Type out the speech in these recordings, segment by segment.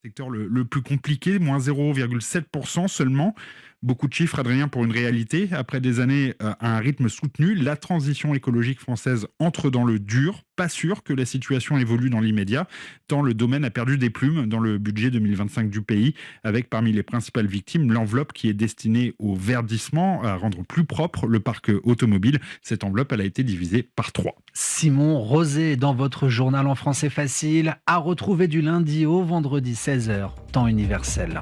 Secteur le plus compliqué, moins 0,7% seulement. Beaucoup de chiffres, Adrien, pour une réalité. Après des années à un rythme soutenu, la transition écologique française entre dans le dur. Pas sûr que la situation évolue dans l'immédiat, tant le domaine a perdu des plumes dans le budget 2025 du pays, avec parmi les principales victimes l'enveloppe qui est destinée au verdissement, à rendre plus propre le parc automobile. Cette enveloppe, elle a été divisée par 3. Simon Rosé dans votre journal en français facile, à retrouver du lundi au vendredi 16h, temps universel.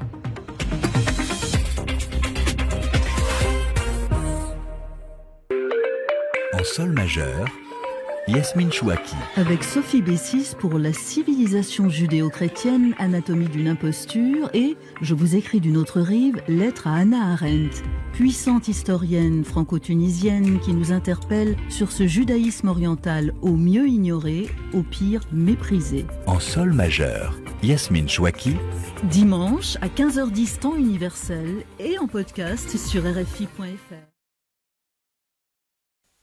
En sol majeur, Yasmine Chouaki. Avec Sophie Bessis pour La civilisation judéo-chrétienne, anatomie d'une imposture et, je vous écris d'une autre rive, lettre à Hannah Arendt, puissante historienne franco-tunisienne qui nous interpelle sur ce judaïsme oriental au mieux ignoré, au pire méprisé. En sol majeur, Yasmine Chouaki. Dimanche à 15h10 temps universel et en podcast sur rfi.fr.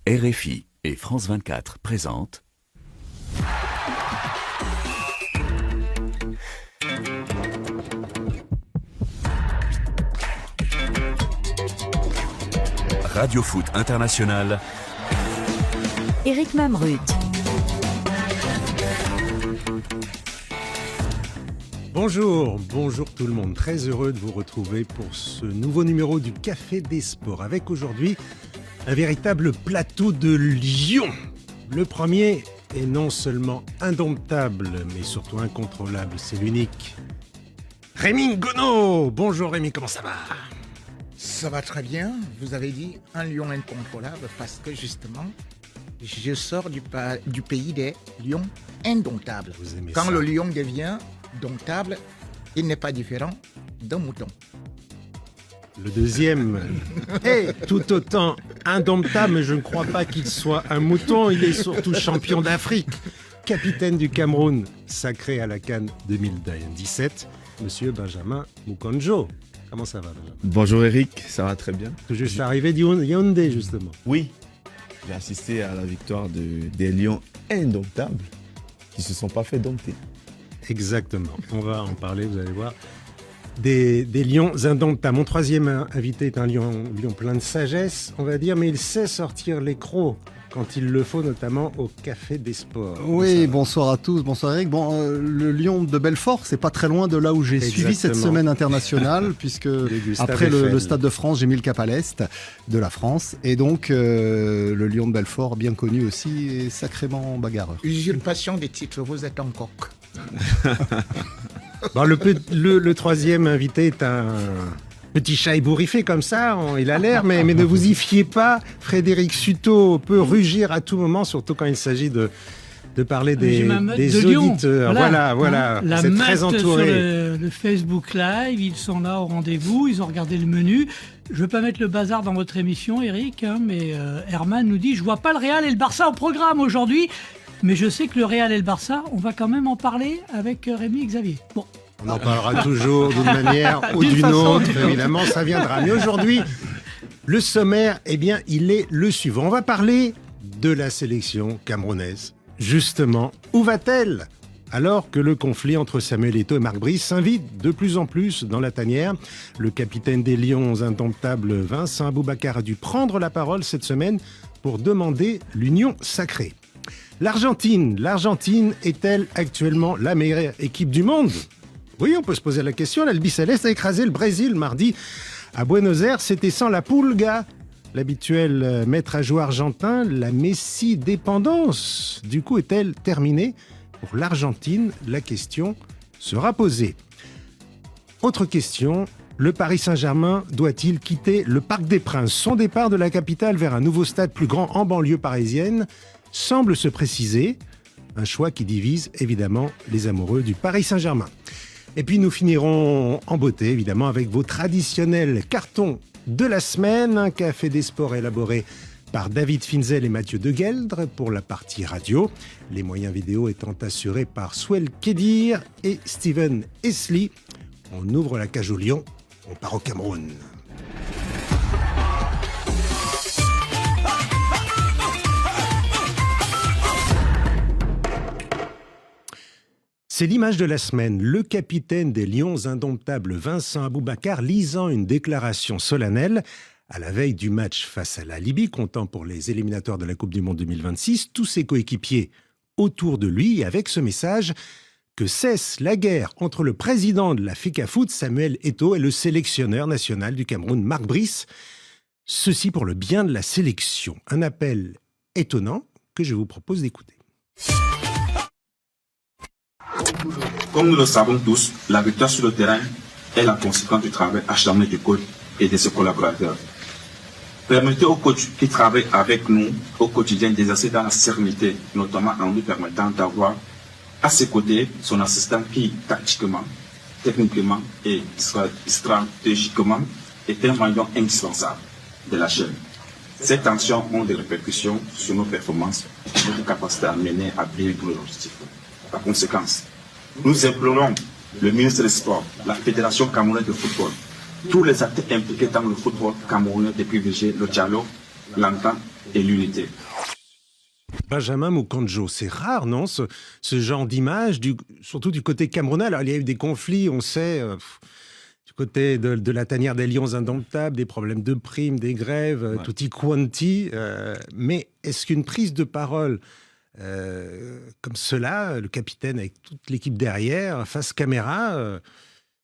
RFI et France 24 présentent Radio Foot International. Eric Mamrut. Bonjour tout le monde, très heureux de vous retrouver pour ce nouveau numéro du Café des Sports, avec aujourd'hui un véritable plateau de lions. Le premier est non seulement indomptable, mais surtout incontrôlable, c'est l'unique. Rémi Gonneau. Bonjour Rémi, comment ça va ? Ça va très bien, vous avez dit un lion incontrôlable parce que justement, je sors du pays des lions indomptables. Vous aimez Quand ça. le lion devient domptable, il n'est pas différent d'un mouton. Le deuxième est tout autant indomptable, mais je ne crois pas qu'il soit un mouton, il est surtout champion d'Afrique. Capitaine du Cameroun, sacré à la CAN 2017, Monsieur Benjamin Mukonjo. Comment ça va, Benjamin ? Bonjour Eric, ça va très bien. Tout juste arrivé de Yaoundé, justement. Oui, j'ai assisté à la victoire des Lions indomptables qui ne se sont pas fait dompter. Exactement, on va en parler, vous allez voir. Des lions indomptables. Mon troisième invité est un lion plein de sagesse, on va dire, mais il sait sortir les crocs quand il le faut, notamment au Café des Sports. Oui, bonsoir à tous, bonsoir Eric. Le Lion de Belfort, c'est pas très loin de là où j'ai suivi cette semaine internationale, puisque après le Stade de France, j'ai mis le cap à l'Est de la France. Et donc, le Lion de Belfort, bien connu aussi, est sacrément bagarreur. Usurpation des titres, vous êtes en coq. Bon, le troisième invité est un petit chat ébouriffé comme ça, il a l'air, mais ne vous y fiez pas. Frédéric Suto peut rugir à tout moment, surtout quand il s'agit de parler des auditeurs. Voilà. La C'est meute très entouré. sur le Facebook Live, ils sont là au rendez-vous, ils ont regardé le menu. Je ne veux pas mettre le bazar dans votre émission, Eric, mais Herman nous dit « Je vois pas le Real et le Barça au programme aujourd'hui ». Mais je sais que le Real et le Barça, on va quand même en parler avec Rémi et Xavier. Bon. On en parlera toujours d'une manière ou d'une autre, évidemment, ça viendra. Mais aujourd'hui, le sommaire, il est le suivant. On va parler de la sélection camerounaise. Justement, où va-t-elle ? Alors que le conflit entre Samuel Eto'o et Marc Brice s'invite de plus en plus dans la tanière, le capitaine des Lions indomptables Vincent Aboubakar a dû prendre la parole cette semaine pour demander l'union sacrée. L'Argentine est-elle actuellement la meilleure équipe du monde ? Oui, on peut se poser la question. L'Albiceleste a écrasé le Brésil mardi à Buenos Aires. C'était sans la Pulga, l'habituel maître à jouer argentin. La Messi-dépendance, du coup, est-elle terminée ? Pour l'Argentine, la question sera posée. Autre question, le Paris Saint-Germain doit-il quitter le Parc des Princes ? Son départ de la capitale vers un nouveau stade plus grand en banlieue parisienne semble se préciser, un choix qui divise évidemment les amoureux du Paris Saint-Germain. Et puis nous finirons en beauté évidemment avec vos traditionnels cartons de la semaine, un Café des Sports élaboré par David Finzel et Mathieu Degueldre pour la partie radio, les moyens vidéo étant assurés par Swell Kedir et Steven Esli. On ouvre la cage au lion, on part au Cameroun. C'est l'image de la semaine. Le capitaine des Lions indomptables Vincent Aboubakar lisant une déclaration solennelle à la veille du match face à la Libye, comptant pour les éliminatoires de la Coupe du Monde 2026, tous ses coéquipiers autour de lui avec ce message que cesse la guerre entre le président de la FECAFOOT, Samuel Eto'o, et le sélectionneur national du Cameroun, Marc Brice. Ceci pour le bien de la sélection. Un appel étonnant que je vous propose d'écouter. Comme nous le savons tous, la victoire sur le terrain est la conséquence du travail acharné du coach et de ses collaborateurs. Permettez au coach qui travaille avec nous au quotidien d'exercer dans la sérénité, notamment en lui permettant d'avoir à ses côtés son assistant qui, tactiquement, techniquement et stratégiquement, est un maillon indispensable de la chaîne. Ces tensions ont des répercussions sur nos performances et notre capacité à mener à bien tous les objectifs. Par conséquence, nous implorons le ministre des Sports, la Fédération camerounaise de football, tous les acteurs impliqués dans le football camerounais de privilégier le dialogue, l'entente et l'unité. Benjamin Mukonjo, c'est rare, non, ce genre d'image, surtout du côté camerounais. Alors, il y a eu des conflits, on sait, du côté de la tanière des Lions indomptables, des problèmes de primes, des grèves, tutti quanti. Mais est-ce qu'une prise de parole comme cela, le capitaine avec toute l'équipe derrière, face caméra,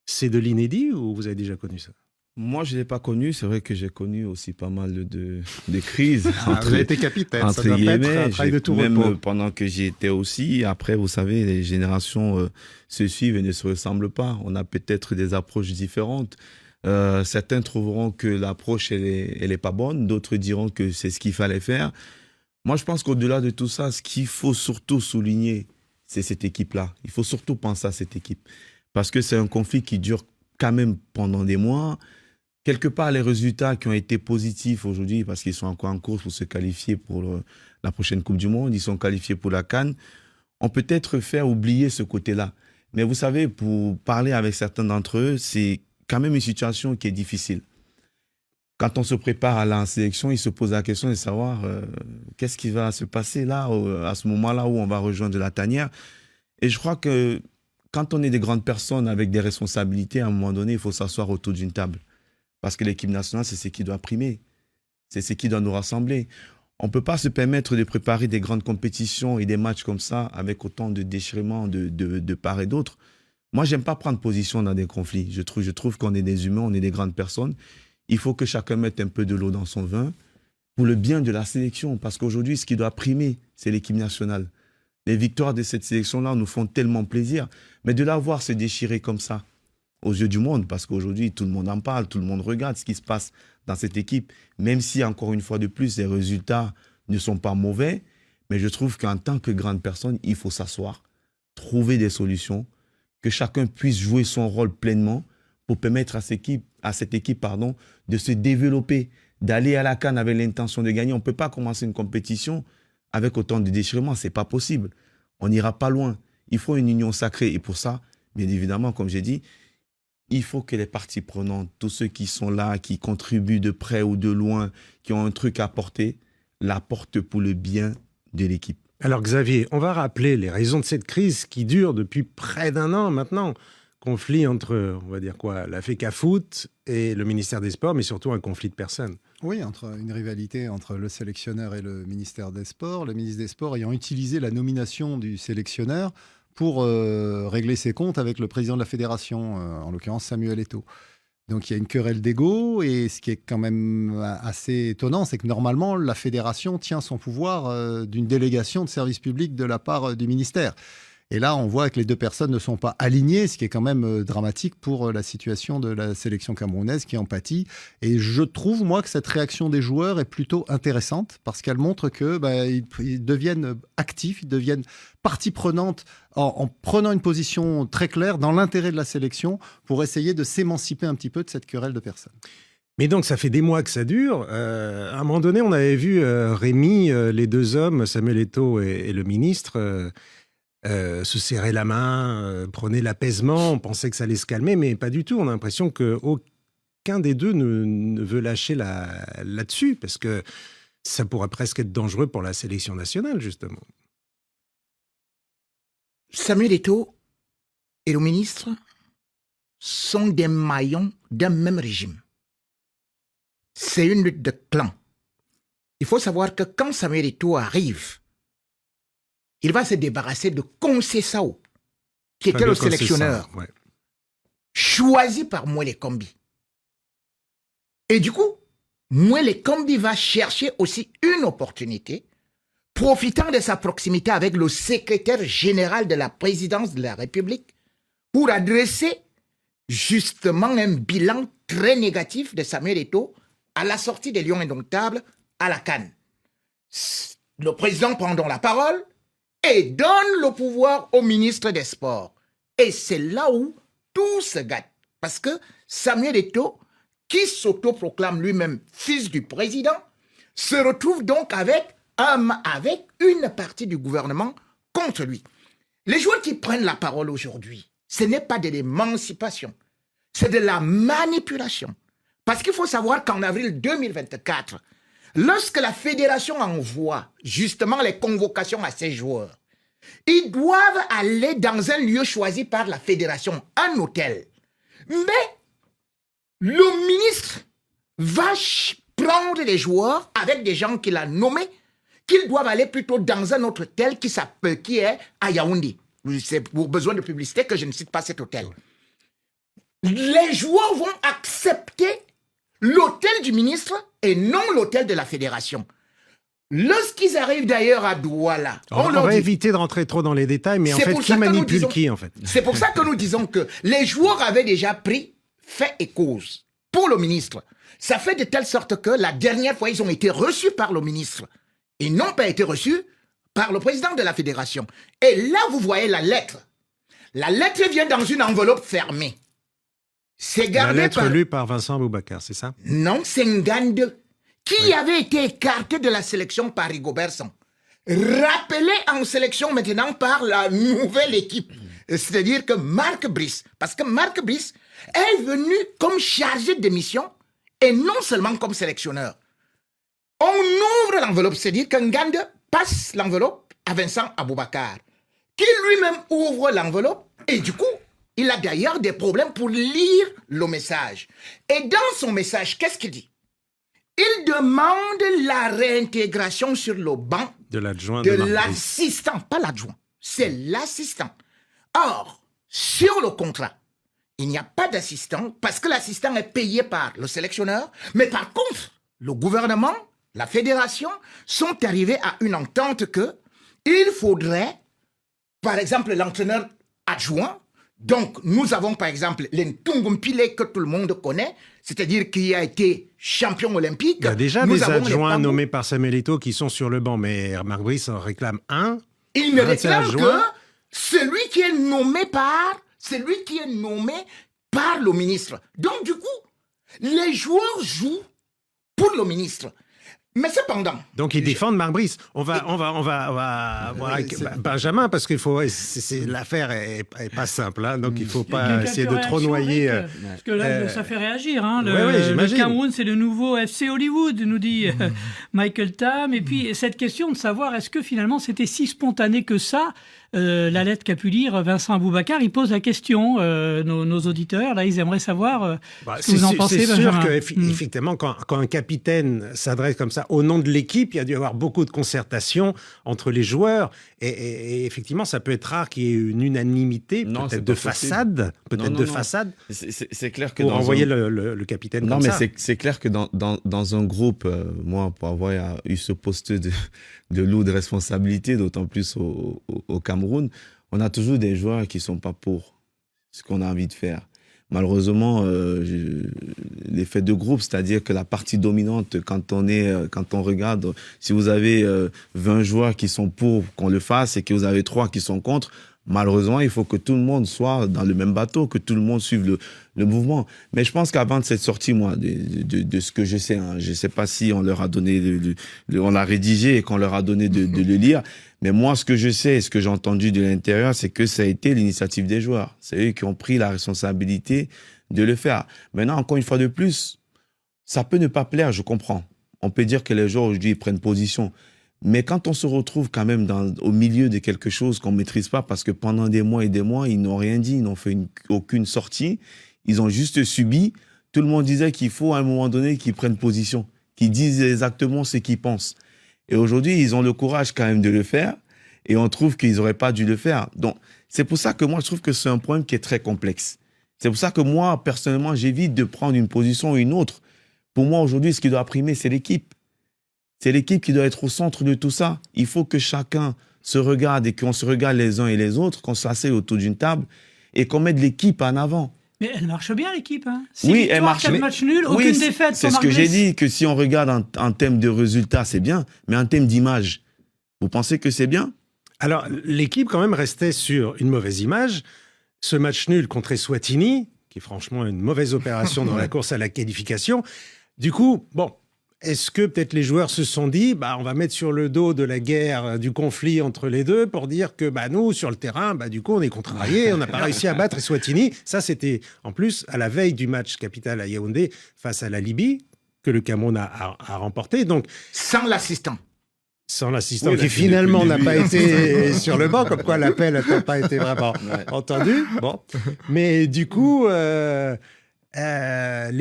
c'est de l'inédit ou vous avez déjà connu ça? Moi, je ne l'ai pas connu. C'est vrai que j'ai connu aussi pas mal de crises. Vous avez été capitaine, ça doit pas être un travail de tout repos. Même pendant que j'y étais aussi. Après, vous savez, les générations se suivent et ne se ressemblent pas. On a peut-être des approches différentes. Certains trouveront que l'approche, elle est pas bonne. D'autres diront que c'est ce qu'il fallait faire. Moi, je pense qu'au-delà de tout ça, ce qu'il faut surtout souligner, c'est cette équipe-là. Il faut surtout penser à cette équipe. Parce que c'est un conflit qui dure quand même pendant des mois. Quelque part, les résultats qui ont été positifs aujourd'hui, parce qu'ils sont encore en course pour se qualifier pour la prochaine Coupe du Monde, ils sont qualifiés pour la CAN, on peut peut-être faire oublier ce côté-là. Mais vous savez, pour parler avec certains d'entre eux, c'est quand même une situation qui est difficile. Quand on se prépare à la sélection, ils se posent la question de savoir qu'est-ce qui va se passer là, à ce moment-là où on va rejoindre la tanière. Et je crois que quand on est des grandes personnes avec des responsabilités, à un moment donné, il faut s'asseoir autour d'une table. Parce que l'équipe nationale, c'est ce qui doit primer. C'est ce qui doit nous rassembler. On ne peut pas se permettre de préparer des grandes compétitions et des matchs comme ça avec autant de déchirements de part et d'autre. Moi, je n'aime pas prendre position dans des conflits. Je trouve qu'on est des humains, on est des grandes personnes. Il faut que chacun mette un peu de l'eau dans son vin pour le bien de la sélection. Parce qu'aujourd'hui, ce qui doit primer, c'est l'équipe nationale. Les victoires de cette sélection-là nous font tellement plaisir. Mais de la voir se déchirer comme ça, aux yeux du monde, parce qu'aujourd'hui, tout le monde en parle, tout le monde regarde ce qui se passe dans cette équipe, même si, encore une fois de plus, les résultats ne sont pas mauvais, mais je trouve qu'en tant que grande personne, il faut s'asseoir, trouver des solutions, que chacun puisse jouer son rôle pleinement pour permettre à cette équipe de se développer, d'aller à la CAN avec l'intention de gagner. On ne peut pas commencer une compétition avec autant de déchirements, ce n'est pas possible. On n'ira pas loin. Il faut une union sacrée, et pour ça, bien évidemment, comme j'ai dit, il faut que les parties prenantes, tous ceux qui sont là, qui contribuent de près ou de loin, qui ont un truc à apporter, l'apportent pour le bien de l'équipe. Alors Xavier, on va rappeler les raisons de cette crise qui dure depuis près d'un an maintenant. Conflit entre, on va dire quoi, la FECAFOOT et le ministère des Sports, mais surtout un conflit de personnes. Oui, une rivalité entre le sélectionneur et le ministère des Sports. Le ministre des Sports ayant utilisé la nomination du sélectionneur pour régler ses comptes avec le président de la fédération, en l'occurrence Samuel Eto'o. Donc il y a une querelle d'ego, et ce qui est quand même assez étonnant, c'est que normalement la fédération tient son pouvoir d'une délégation de service public de la part du ministère. Et là, on voit que les deux personnes ne sont pas alignées, ce qui est quand même dramatique pour la situation de la sélection camerounaise qui en pâtit. Et je trouve, moi, que cette réaction des joueurs est plutôt intéressante parce qu'elle montre qu'ils deviennent actifs, ils deviennent partie prenante en prenant une position très claire dans l'intérêt de la sélection pour essayer de s'émanciper un petit peu de cette querelle de personnes. Mais donc, ça fait des mois que ça dure. À un moment donné, on avait vu Rémi, les deux hommes, Samuel Eto'o et le ministre, se serrer la main, prenait l'apaisement, on pensait que ça allait se calmer, mais pas du tout. On a l'impression qu'aucun des deux ne veut lâcher là-dessus, parce que ça pourrait presque être dangereux pour la sélection nationale, justement. Samuel Eto'o et le ministre sont des maillons d'un même régime. C'est une lutte de clans. Il faut savoir que quand Samuel Eto'o arrive, il va se débarrasser de Conceição, qui était le sélectionneur, choisi par Mwele Kombi. Et du coup, Mwele Kombi va chercher aussi une opportunité, profitant de sa proximité avec le secrétaire général de la présidence de la République, pour adresser justement un bilan très négatif de Samuel Eto'o à la sortie des Lions Indomptables à la CAN. Le président prend donc la parole et donne le pouvoir au ministre des Sports. Et c'est là où tout se gâte. Parce que Samuel Eto'o, qui s'autoproclame lui-même fils du président, se retrouve donc avec une partie du gouvernement contre lui. Les joueurs qui prennent la parole aujourd'hui, ce n'est pas de l'émancipation, c'est de la manipulation. Parce qu'il faut savoir qu'en avril 2024, lorsque la fédération envoie justement les convocations à ces joueurs, ils doivent aller dans un lieu choisi par la fédération, un hôtel. Mais le ministre va prendre les joueurs avec des gens qu'il a nommés, qu'ils doivent aller plutôt dans un autre hôtel qui est à Yaoundé. C'est pour besoin de publicité que je ne cite pas cet hôtel. Les joueurs vont accepter l'hôtel du ministre et non l'hôtel de la fédération. Lorsqu'ils arrivent d'ailleurs à Douala, on va éviter de rentrer trop dans les détails, mais en fait, qui manipule qui en fait? C'est pour ça que nous disons que les joueurs avaient déjà pris fait et cause pour le ministre. Ça fait de telle sorte que la dernière fois, ils ont été reçus par le ministre. Ils n'ont pas été reçus par le président de la fédération. Et là, vous voyez la lettre. La lettre vient dans une enveloppe fermée. C'est gardé la lettre lue par Vincent Aboubakar, c'est ça? Non, c'est Ngande, qui avait été écarté de la sélection par Rigobert Song. Rappelé en sélection maintenant par la nouvelle équipe. C'est-à-dire que Marc Brice, parce que Marc Brice est venu comme chargé de mission et non seulement comme sélectionneur. On ouvre l'enveloppe, c'est-à-dire que Ngande passe l'enveloppe à Vincent Aboubakar, qui lui-même ouvre l'enveloppe et du coup, il a d'ailleurs des problèmes pour lire le message. Et dans son message, qu'est-ce qu'il dit? Il demande la réintégration sur le banc de l'adjoint de l'assistant, pas l'adjoint, c'est l'assistant. Or, sur le contrat, il n'y a pas d'assistant parce que l'assistant est payé par le sélectionneur, mais par contre, le gouvernement, la fédération sont arrivés à une entente que il faudrait, par exemple, l'entraîneur adjoint. Donc, nous avons par exemple l'Ntungmpile que tout le monde connaît, c'est-à-dire qui a été champion olympique. Il y a déjà des adjoints nommés par Samuel Eto'o qui sont sur le banc, mais Marc Brice en réclame un. Il ne réclame que celui qui est nommé par le ministre. Donc, du coup, les joueurs jouent pour le ministre. Mais cependant... Donc, ils défendent Marc Brice. On va voir avec Benjamin, parce qu'il faut... l'affaire est pas simple, hein, donc il ne faut pas essayer de trop noyer... Parce que là, ça fait réagir. Hein, le Cameroun, c'est le nouveau FC Hollywood, nous dit Michael Tam. Et puis, cette question de savoir, est-ce que finalement, c'était si spontané que ça, la lettre qu'a pu lire Vincent Aboubakar, il pose la question, nos auditeurs, là, ils aimeraient savoir ce que vous en pensez, Benjamin. C'est sûr qu'effectivement, quand un capitaine s'adresse comme ça au nom de l'équipe, il y a dû y avoir beaucoup de concertation entre les joueurs. Et effectivement, ça peut être rare qu'il y ait une unanimité, peut-être de façade. C'est clair que pour envoyer le capitaine comme ça. Non, mais c'est clair que dans un groupe, moi, pour avoir eu ce poste de lourde responsabilité, d'autant plus au Cameroun, on a toujours des joueurs qui ne sont pas pour ce qu'on a envie de faire. Malheureusement, l'effet de groupe, c'est-à-dire que la partie dominante, quand on regarde, si vous avez 20 joueurs qui sont pour qu'on le fasse et que vous avez 3 qui sont contre, malheureusement, il faut que tout le monde soit dans le même bateau, que tout le monde suive le mouvement. Mais je pense qu'avant de cette sortie, moi, de ce que je sais, hein, je ne sais pas si on leur a donné, on l'a rédigé et qu'on leur a donné de le lire, mais moi, ce que je sais et ce que j'ai entendu de l'intérieur, c'est que ça a été l'initiative des joueurs. C'est eux qui ont pris la responsabilité de le faire. Maintenant, encore une fois de plus, ça peut ne pas plaire, je comprends. On peut dire que les joueurs aujourd'hui prennent position. Mais quand on se retrouve quand même au milieu de quelque chose qu'on ne maîtrise pas, parce que pendant des mois et des mois, ils n'ont rien dit, ils n'ont fait aucune sortie, ils ont juste subi. Tout le monde disait qu'il faut à un moment donné qu'ils prennent position, qu'ils disent exactement ce qu'ils pensent. Et aujourd'hui, ils ont le courage quand même de le faire, et on trouve qu'ils n'auraient pas dû le faire. Donc, c'est pour ça que moi, je trouve que c'est un problème qui est très complexe. C'est pour ça que moi, personnellement, j'évite de prendre une position ou une autre. Pour moi, aujourd'hui, ce qui doit primer, c'est l'équipe. C'est l'équipe qui doit être au centre de tout ça. Il faut que chacun se regarde et qu'on se regarde les uns et les autres, qu'on s'assied autour d'une table et qu'on mette l'équipe en avant. Mais elle marche bien, l'équipe. Hein. Oui, elle marche. 4 matchs nuls, aucune défaite. C'est ce que j'ai dit, que si on regarde en termes de résultats, c'est bien, mais en termes d'image, vous pensez que c'est bien? Alors, l'équipe, quand même, restait sur une mauvaise image. Ce match nul contre Eswatini, qui est franchement une mauvaise opération dans la course à la qualification. Du coup, bon, est-ce que peut-être les joueurs se sont dit, on va mettre sur le dos de la guerre, du conflit entre les deux, pour dire que nous, sur le terrain, du coup, on est contrariés, on n'a pas réussi à battre Eswatini. Ça, c'était en plus à la veille du match capital à Yaoundé face à la Libye, que le Cameroun a remporté. Donc, sans l'assistant. Sans l'assistant qui finalement n'a pas été sur le banc, comme quoi l'appel n'a pas été vraiment entendu. Bon. Mais du coup, les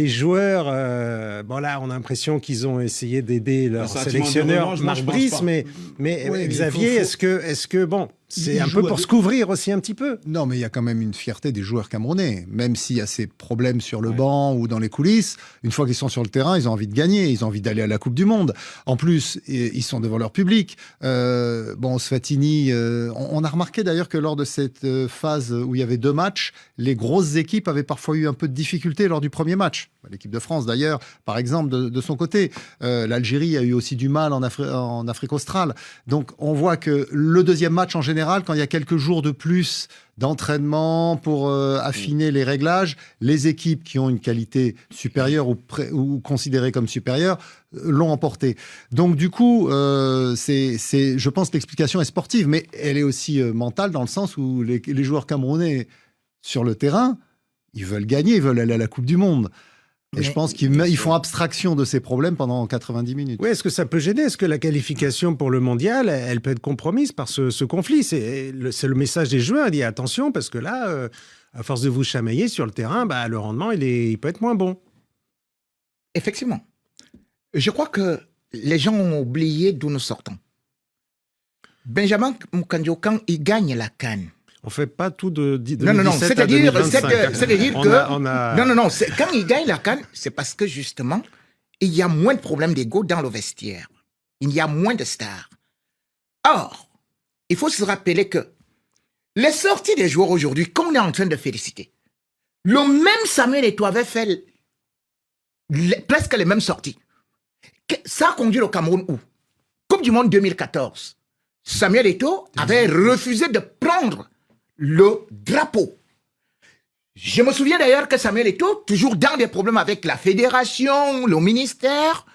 joueurs, là, on a l'impression qu'ils ont essayé d'aider leur sélectionneur Marc Brice, mais oui, Xavier, est-ce que c'est un peu pour se couvrir aussi un petit peu? Non, mais il y a quand même une fierté des joueurs camerounais, même s'il y a ces problèmes sur le banc ou dans les coulisses. Une fois qu'ils sont sur le terrain, ils ont envie de gagner, ils ont envie d'aller à la Coupe du Monde. En plus, ils sont devant leur public. Sfatini, on a remarqué d'ailleurs que lors de cette phase où il y avait 2 matchs, les grosses équipes avaient parfois eu un peu de difficulté lors du premier match. L'équipe de France, d'ailleurs, par exemple, de son côté. L'Algérie a eu aussi du mal en Afrique australe. Donc, on voit que le deuxième match, en général, quand il y a quelques jours de plus d'entraînement pour affiner les réglages, les équipes qui ont une qualité supérieure ou considérée comme supérieure l'ont emporté. Donc, du coup, je pense que l'explication est sportive, mais elle est aussi mentale dans le sens où les joueurs camerounais sur le terrain, ils veulent gagner, ils veulent aller à la Coupe du Monde. Et je pense qu'ils font abstraction de ces problèmes pendant 90 minutes. Oui, est-ce que ça peut gêner? Est-ce que la qualification pour le mondial, elle peut être compromise par ce conflit? C'est le message des joueurs. Il dit attention, parce que là, à force de vous chamailler sur le terrain, le rendement, il peut être moins bon. Effectivement. Je crois que les gens ont oublié d'où nous sortons. Benjamin Moukandio, quand il gagne la CAN, on fait pas tout de 2017 non, c'est-à-dire que... quand il gagne la CAN, c'est parce que justement, il y a moins de problèmes d'ego dans le vestiaire. Il y a moins de stars. Or, il faut se rappeler que les sorties des joueurs aujourd'hui, qu'on est en train de féliciter, le même Samuel Eto'o avait fait presque les mêmes sorties. Ça a conduit le Cameroun où? Coupe du Monde 2014. Samuel Eto'o avait refusé de prendre le drapeau. Je me souviens d'ailleurs que Samuel Eto'o, toujours dans des problèmes avec la fédération, le ministère,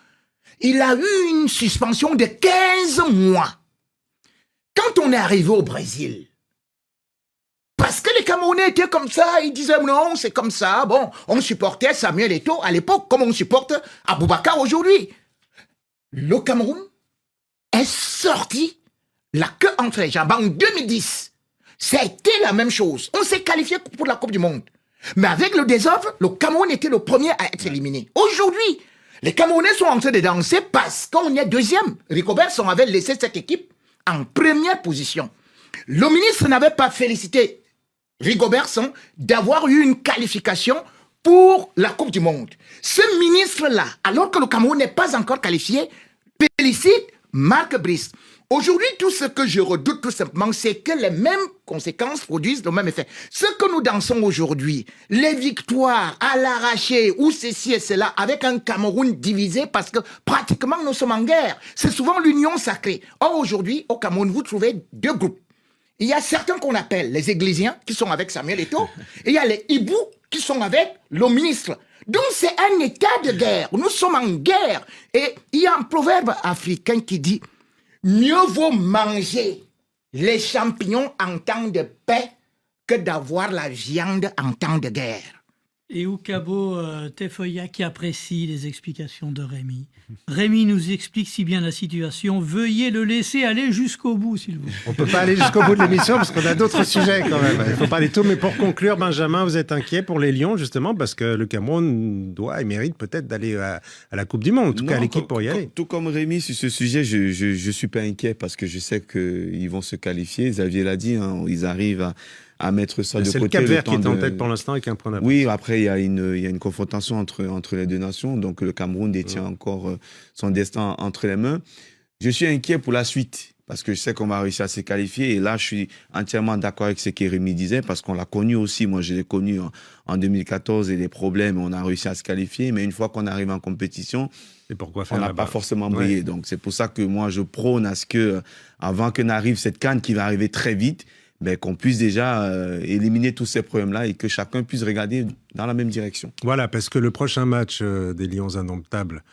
il a eu une suspension de 15 mois. Quand on est arrivé au Brésil, parce que les Camerounais étaient comme ça, ils disaient non, c'est comme ça, bon, on supportait Samuel Eto'o à l'époque comme on supporte Aboubacar aujourd'hui. Le Cameroun est sorti la queue entre les jambes en 2010. C'était la même chose. On s'est qualifié pour la Coupe du Monde. Mais avec le désordre, le Cameroun était le premier à être éliminé. Aujourd'hui, les Camerounais sont en train de danser parce qu'on est deuxième. Rigobertson avait laissé cette équipe en première position. Le ministre n'avait pas félicité Rigobertson d'avoir eu une qualification pour la Coupe du Monde. Ce ministre-là, alors que le Cameroun n'est pas encore qualifié, félicite Marc Brice. Aujourd'hui, tout ce que je redoute tout simplement, c'est que les mêmes conséquences produisent le même effet. Ce que nous dansons aujourd'hui, les victoires à l'arraché, ou ceci et cela, avec un Cameroun divisé parce que pratiquement nous sommes en guerre. C'est souvent l'union sacrée. Or, aujourd'hui, au Cameroun, vous trouvez 2 groupes. Il y a certains qu'on appelle les Églisiens, qui sont avec Samuel Eto'o, et il y a les Hibous, qui sont avec le ministre. Donc, c'est un état de guerre. Nous sommes en guerre. Et il y a un proverbe africain qui dit... Mieux vaut manger les champignons en temps de paix que d'avoir la viande en temps de guerre. Et Oukabo Tefoya qui apprécie les explications de Rémi. Rémi nous explique si bien la situation. Veuillez le laisser aller jusqu'au bout, s'il vous plaît. On ne peut pas aller jusqu'au bout de l'émission parce qu'on a d'autres sujets quand même. Il ne faut pas aller tout. Mais pour conclure, Benjamin, vous êtes inquiet pour les Lions, justement, parce que le Cameroun doit et mérite peut-être d'aller à la Coupe du Monde. En tout cas, l'équipe pour y aller. Tout comme Rémi, sur ce sujet, je suis pas inquiet parce que je sais qu'ils vont se qualifier. Xavier l'a dit, hein, ils arrivent à mettre ça de côté. C'est le Cap-Vert qui est en tête pour l'instant avec un point d'avance. Oui, après, il y a une confrontation entre les deux nations. Donc, le Cameroun détient encore son destin entre les mains. Je suis inquiet pour la suite parce que je sais qu'on va réussir à se qualifier. Et là, je suis entièrement d'accord avec ce que Rémi disait parce qu'on l'a connu aussi. Moi, je l'ai connu en 2014 et les problèmes, on a réussi à se qualifier. Mais une fois qu'on arrive en compétition, on n'a pas forcément brillé. Ouais. Donc, c'est pour ça que moi, je prône à ce que, avant que n'arrive cette CAN qui va arriver très vite, qu'on puisse déjà éliminer tous ces problèmes-là et que chacun puisse regarder dans la même direction. Voilà, parce que le prochain match des Lions indomptables,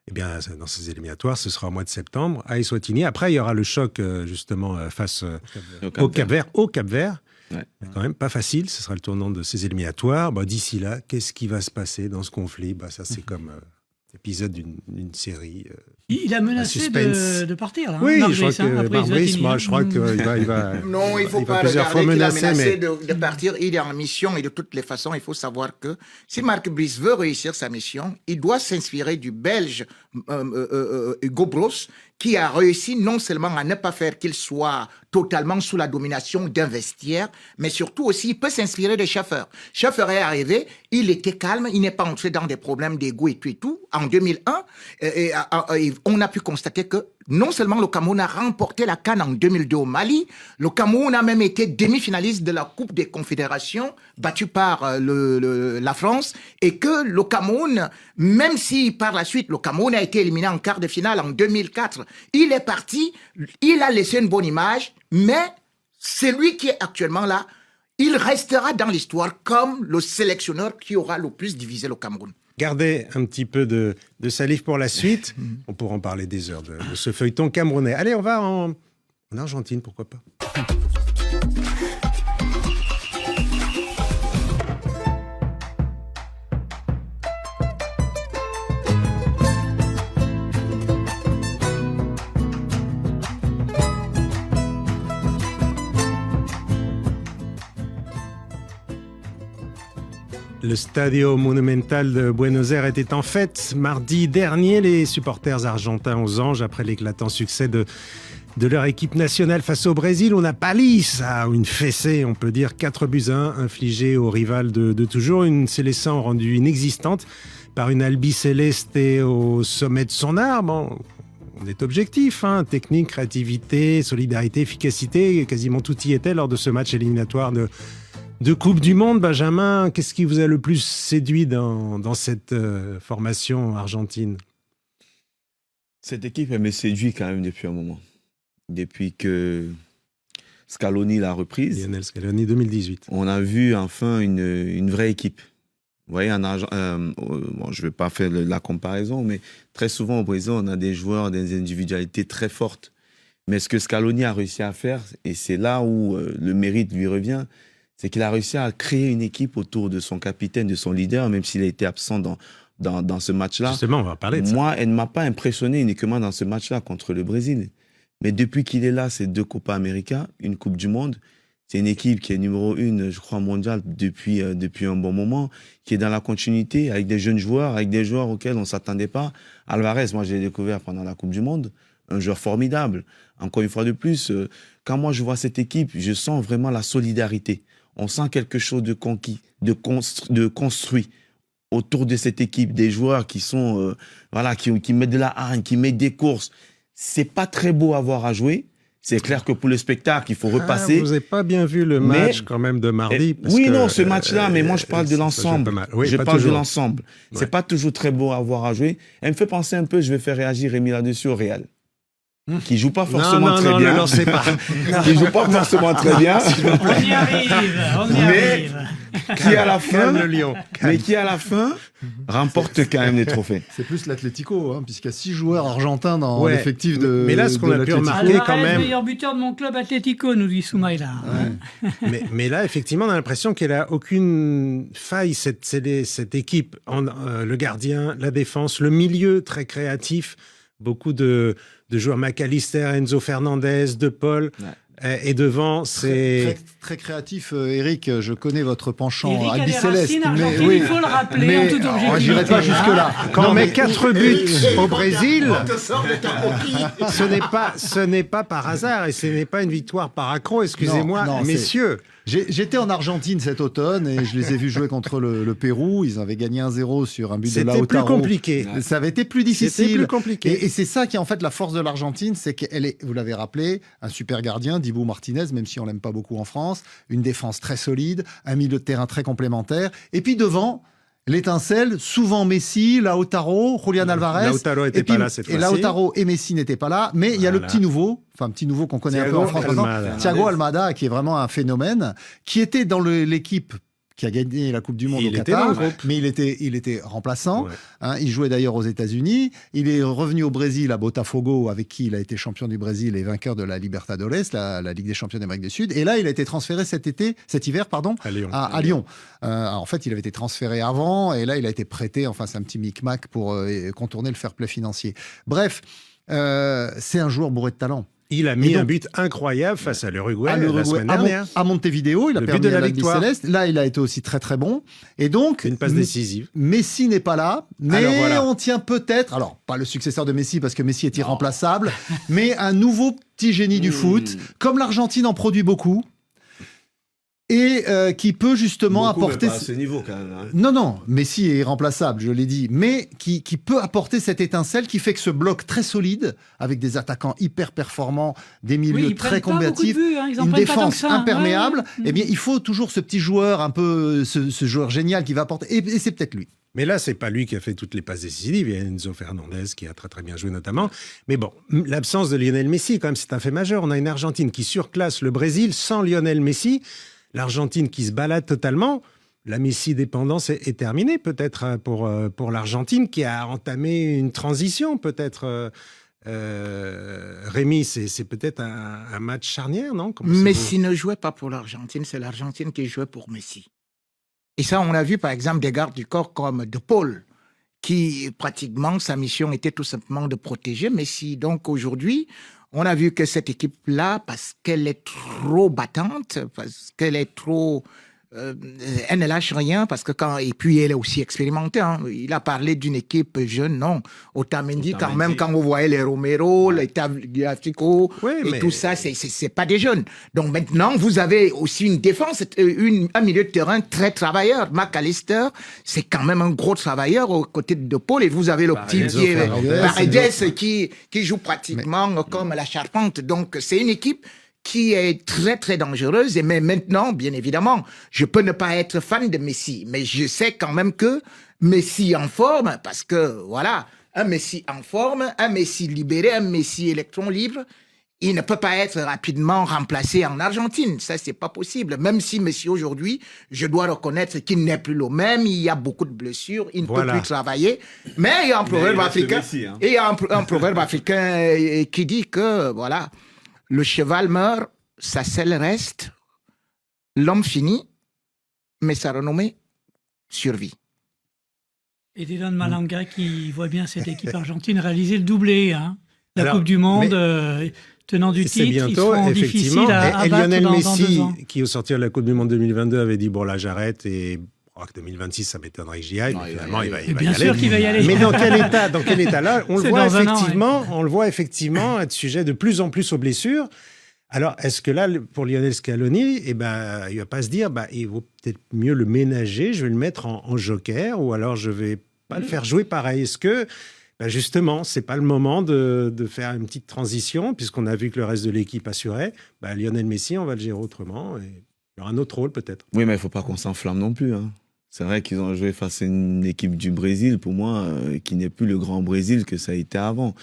eh bien, dans ces éliminatoires, ce sera au mois de septembre à Eswatini. Après, il y aura le choc, justement, face au Cap-Vert. Ouais. Quand même pas facile, ce sera le tournant de ces éliminatoires. D'ici là, qu'est-ce qui va se passer dans ce conflit ? Ça, c'est comme épisode d'une série. Il a menacé de partir, là. Oui, je crois que Barbrice, moi, je crois qu'il va. Non, il ne faut pas regarder qu'il a menacé de partir. Il est en mission et de toutes les façons, il faut savoir que si Marc Brice veut réussir sa mission, il doit s'inspirer du Belge Hugo Broos, qui a réussi non seulement à ne pas faire qu'il soit totalement sous la domination d'un vestiaire, mais surtout aussi, il peut s'inspirer de Schaffer. Schaffer est arrivé, il était calme, il n'est pas entré dans des problèmes d'ego et tout. En 2001, on a pu constater que non seulement le Cameroun a remporté la CAN en 2002 au Mali, le Cameroun a même été demi-finaliste de la Coupe des Confédérations, battu par la France, et que le Cameroun, même si par la suite le Cameroun a été éliminé en quart de finale en 2004, il est parti, il a laissé une bonne image, mais c'est lui qui est actuellement là. Il restera dans l'histoire comme le sélectionneur qui aura le plus divisé le Cameroun. Gardez un petit peu de salive pour la suite. On pourra en parler des heures de ce feuilleton camerounais. Allez, on va en Argentine, pourquoi pas. Le Stadio Monumental de Buenos Aires était en fête mardi dernier. Les supporters argentins aux anges après l'éclatant succès de leur équipe nationale face au Brésil. On a pâli, ça, une fessée, on peut dire, 4-1 infligée au rival de toujours. Une sélection rendue inexistante par une albiceleste au sommet de son art. Bon, on est objectif, technique, créativité, solidarité, efficacité, quasiment tout y était lors de ce match éliminatoire de Coupe du Monde. Benjamin, qu'est-ce qui vous a le plus séduit dans cette formation argentine ? Cette équipe, elle me séduit quand même depuis un moment. Depuis que Scaloni l'a reprise. Lionel Scaloni, 2018. On a vu enfin une vraie équipe. Vous voyez, je ne vais pas faire la comparaison, mais très souvent au Brésil, on a des joueurs, des individualités très fortes. Mais ce que Scaloni a réussi à faire, et c'est là où le mérite lui revient, c'est qu'il a réussi à créer une équipe autour de son capitaine, de son leader, même s'il a été absent dans ce match-là. Justement, on va parler de ça. Moi, elle ne m'a pas impressionné uniquement dans ce match-là contre le Brésil. Mais depuis qu'il est là, c'est 2 Copa América, une Coupe du Monde. C'est une équipe qui est numéro 1, je crois, mondiale depuis un bon moment, qui est dans la continuité, avec des jeunes joueurs, avec des joueurs auxquels on ne s'attendait pas. Alvarez, moi, je l'ai découvert pendant la Coupe du Monde. Un joueur formidable. Encore une fois de plus, quand moi, je vois cette équipe, je sens vraiment la solidarité. On sent quelque chose de conquis, de construit autour de cette équipe, des joueurs qui sont qui mettent de la hargne, qui mettent des courses. C'est pas très beau à voir à jouer. C'est clair que pour le spectacle, il faut repasser. Vous n'avez pas bien vu le match quand même de mardi. Ce match-là, mais moi je parle de l'ensemble. Je parle de l'ensemble. C'est pas toujours très beau à voir à jouer. Elle me fait penser un peu, je vais faire réagir Rémi là-dessus, au Real. qui joue pas forcément très non, bien. ne lancez pas. Qui joue pas forcément très bien. On y arrive. Qui à la fin, le lion. mais qui à la fin remporte quand même les trophées. C'est plus l'Atlético, hein, puisqu'il y a 6 joueurs argentins dans Ouais. l'effectif de. Mais là, ce qu'on de a pu l'Atlético. remarquer quand Alvarez, même. meilleur buteur de mon club Atlético, nous dit Soumaïla. Mais là, effectivement, on a l'impression qu'elle a aucune faille, cette équipe. Le gardien, la défense, le milieu très créatif. Beaucoup de joueurs McAllister, Enzo Fernandez, De Paul. Et devant, c'est... Très créatif, Eric. Je connais votre penchant Eric a des albicéleste. racines argentines, il faut le rappeler en toute objectivité. J'irai pas jusque-là. Quand on met 4 buts au Brésil, ce n'est pas par hasard et ce n'est pas une victoire par accro, excusez-moi, Non, messieurs. J'étais en Argentine cet automne et je les ai vus jouer contre le Pérou. Ils avaient gagné 1-0 sur un but de Lautaro. C'était plus compliqué. Ça avait été plus difficile. C'était plus compliqué. Et c'est ça qui est en fait la force de l'Argentine, c'est qu'elle est, vous l'avez rappelé, un super gardien, Dibu Martinez, même si on l'aime pas beaucoup en France, une défense très solide, un milieu de terrain très complémentaire. Et puis devant, l'étincelle, souvent Messi, Lautaro, Julián Alvarez. Lautaro n'était pas là cette fois-ci. Et Lautaro et Messi n'étaient pas là, mais il y a le petit nouveau qu'on connaît un peu en France maintenant, Thiago Almada, qui est vraiment un phénomène, qui était dans l'équipe qui a gagné la Coupe du Monde au Qatar, mais il était remplaçant. Ouais. Hein, il jouait d'ailleurs aux États-Unis. Il est revenu au Brésil à Botafogo, avec qui il a été champion du Brésil et vainqueur de la Libertadores, la Ligue des champions d'Amérique du Sud. Et là, il a été transféré cet hiver, à Lyon. En fait, il avait été transféré avant, et là, il a été prêté. Enfin, c'est un petit micmac pour contourner le fair play financier. Bref, c'est un joueur bourré de talent. Il a mis un but incroyable face à l'Uruguay la semaine dernière. À Montevideo, il a permis la victoire. Céleste. Là, il a été aussi très très bon. Et donc, une passe décisive. Messi n'est pas là, mais on tient peut-être, alors pas le successeur de Messi parce que Messi est irremplaçable, mais un nouveau petit génie du foot, comme l'Argentine en produit beaucoup. Et qui peut justement apporter... à ce niveau quand même. Hein. Non, Messi est irremplaçable, je l'ai dit, mais qui peut apporter cette étincelle qui fait que ce bloc très solide, avec des attaquants hyper performants, des milieux très combatifs, une défense imperméable, eh bien, il faut toujours ce petit joueur, un peu ce joueur génial qui va apporter... Et c'est peut-être lui. Mais là, c'est pas lui qui a fait toutes les passes décisives. Il y a Enzo Fernandez qui a très très bien joué notamment. Mais bon, l'absence de Lionel Messi, quand même, c'est un fait majeur. On a une Argentine qui surclasse le Brésil sans Lionel Messi. L'Argentine qui se balade totalement, la Messi-dépendance est terminée peut-être pour l'Argentine qui a entamé une transition peut-être. Rémi, c'est peut-être un match charnière, non? Messi ne jouait pas pour l'Argentine, c'est l'Argentine qui jouait pour Messi. Et ça, on a vu par exemple des gardes du corps comme De Paul, qui pratiquement, sa mission était tout simplement de protéger Messi. Donc aujourd'hui, on a vu que cette équipe-là, parce qu'elle est trop battante, parce qu'elle est trop... elle ne lâche rien, parce que et puis elle est aussi expérimentée. Hein. Il a parlé d'une équipe jeune, non. Otamendi, quand même, quand vous voyez les Romero, les Tagliafico, et tout ça, c'est pas des jeunes. Donc maintenant, vous avez aussi une défense, un milieu de terrain très travailleur. McAllister, c'est quand même un gros travailleur aux côtés de Paul, et vous avez le petit Paredes qui joue pratiquement comme la charpente. Donc c'est une équipe qui est très, très dangereuse. Mais maintenant, bien évidemment, je peux ne pas être fan de Messi, mais je sais quand même que Messi en forme, parce que, voilà, un Messi en forme, un Messi libéré, un Messi électron libre, il ne peut pas être rapidement remplacé en Argentine. Ça, c'est pas possible. Même si Messi, aujourd'hui, je dois reconnaître qu'il n'est plus le même, il y a beaucoup de blessures, il ne peut plus travailler. Mais il y a un proverbe africain, Messi, hein. Et il y a un proverbe africain qui dit que, voilà, le cheval meurt, sa selle reste, l'homme finit, mais sa renommée survit. Et Dylan Malanga qui voit bien cette équipe argentine réaliser le doublé. Hein. La Coupe du Monde, tenant du titre, bientôt, ils seront difficiles à battre Lionel dans Messi, 2 ans. qui au sortir de la Coupe du Monde 2022 avait dit « Bon là j'arrête » et... Je crois que 2026, ça m'étonnerait que j'y aille, mais finalement, il va y aller. Bien sûr qu'il va y aller. Mais dans quel état là, on le voit effectivement être sujet de plus en plus aux blessures. Alors, est-ce que là, pour Lionel Scaloni, il ne va pas se dire, il vaut peut-être mieux le ménager, je vais le mettre en joker, ou alors je ne vais pas le faire jouer pareil. Est-ce que, justement, ce n'est pas le moment de faire une petite transition, puisqu'on a vu que le reste de l'équipe assurait, Lionel Messi, on va le gérer autrement, et il y aura un autre rôle peut-être. Oui, mais il ne faut pas qu'on s'enflamme non plus, hein. C'est vrai qu'ils ont joué face à une équipe du Brésil, pour moi, qui n'est plus le grand Brésil que ça a été avant.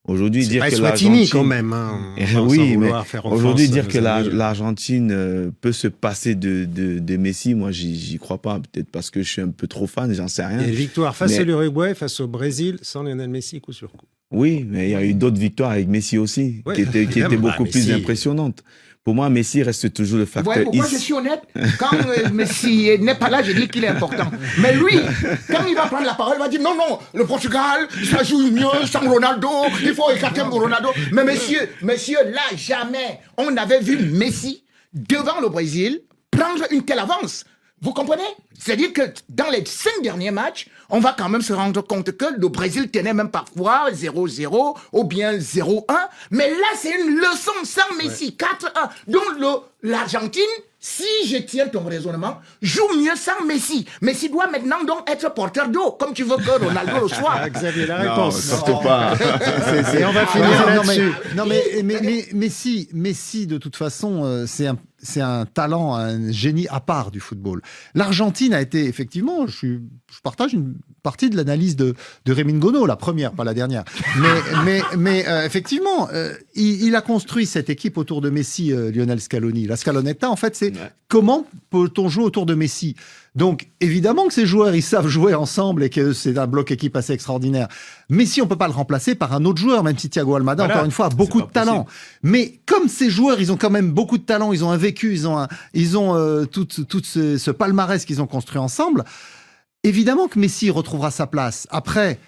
Aujourd'hui, dire que l'Argentine quand même, hein, oui, mais aujourd'hui dire que l'Argentine peut se passer de Messi, moi j'y crois pas, peut-être parce que je suis un peu trop fan, j'en sais rien. Et victoire face à l'Uruguay, face au Brésil, sans Lionel Messi, coup sur coup. Oui, mais il y a eu d'autres victoires avec Messi aussi, qui étaient beaucoup plus impressionnantes. Pour moi, Messi reste toujours le facteur. Ouais, moi, je suis honnête. Quand Messi n'est pas là, je dis qu'il est important. Mais lui, quand il va prendre la parole, il va dire non, le Portugal, ça joue mieux sans Ronaldo, il faut écarter Ronaldo. Mais monsieur, là, jamais on n'avait vu Messi devant le Brésil prendre une telle avance. Vous comprenez? C'est-à-dire que dans les 5 derniers matchs, on va quand même se rendre compte que le Brésil tenait même parfois 0-0 ou bien 0-1. Mais là, c'est une leçon sans Messi, 4-1. Donc l'Argentine, si je tiens ton raisonnement, joue mieux sans Messi. Messi doit maintenant donc être porteur d'eau, comme tu veux que Ronaldo le soit. Xavier, la réponse. Non, pas. Et on va finir là-dessus. Non, mais Messi, de toute façon, c'est un talent, un génie à part du football. L'Argentine a été, effectivement, je partage une partie de l'analyse de Rémi Ngono, la première, pas la dernière. Mais effectivement, il a construit cette équipe autour de Messi, Lionel Scaloni. La Scalonetta, en fait, c'est comment peut-on jouer autour de Messi? Donc, évidemment que ces joueurs, ils savent jouer ensemble et que c'est un bloc équipe assez extraordinaire. Messi, on peut pas le remplacer par un autre joueur, même si Thiago Almada, encore une fois, a beaucoup de talent. Mais comme ces joueurs, ils ont quand même beaucoup de talent, ils ont un vécu, ils ont tout ce palmarès qu'ils ont construit ensemble. Évidemment que Messi retrouvera sa place. Après,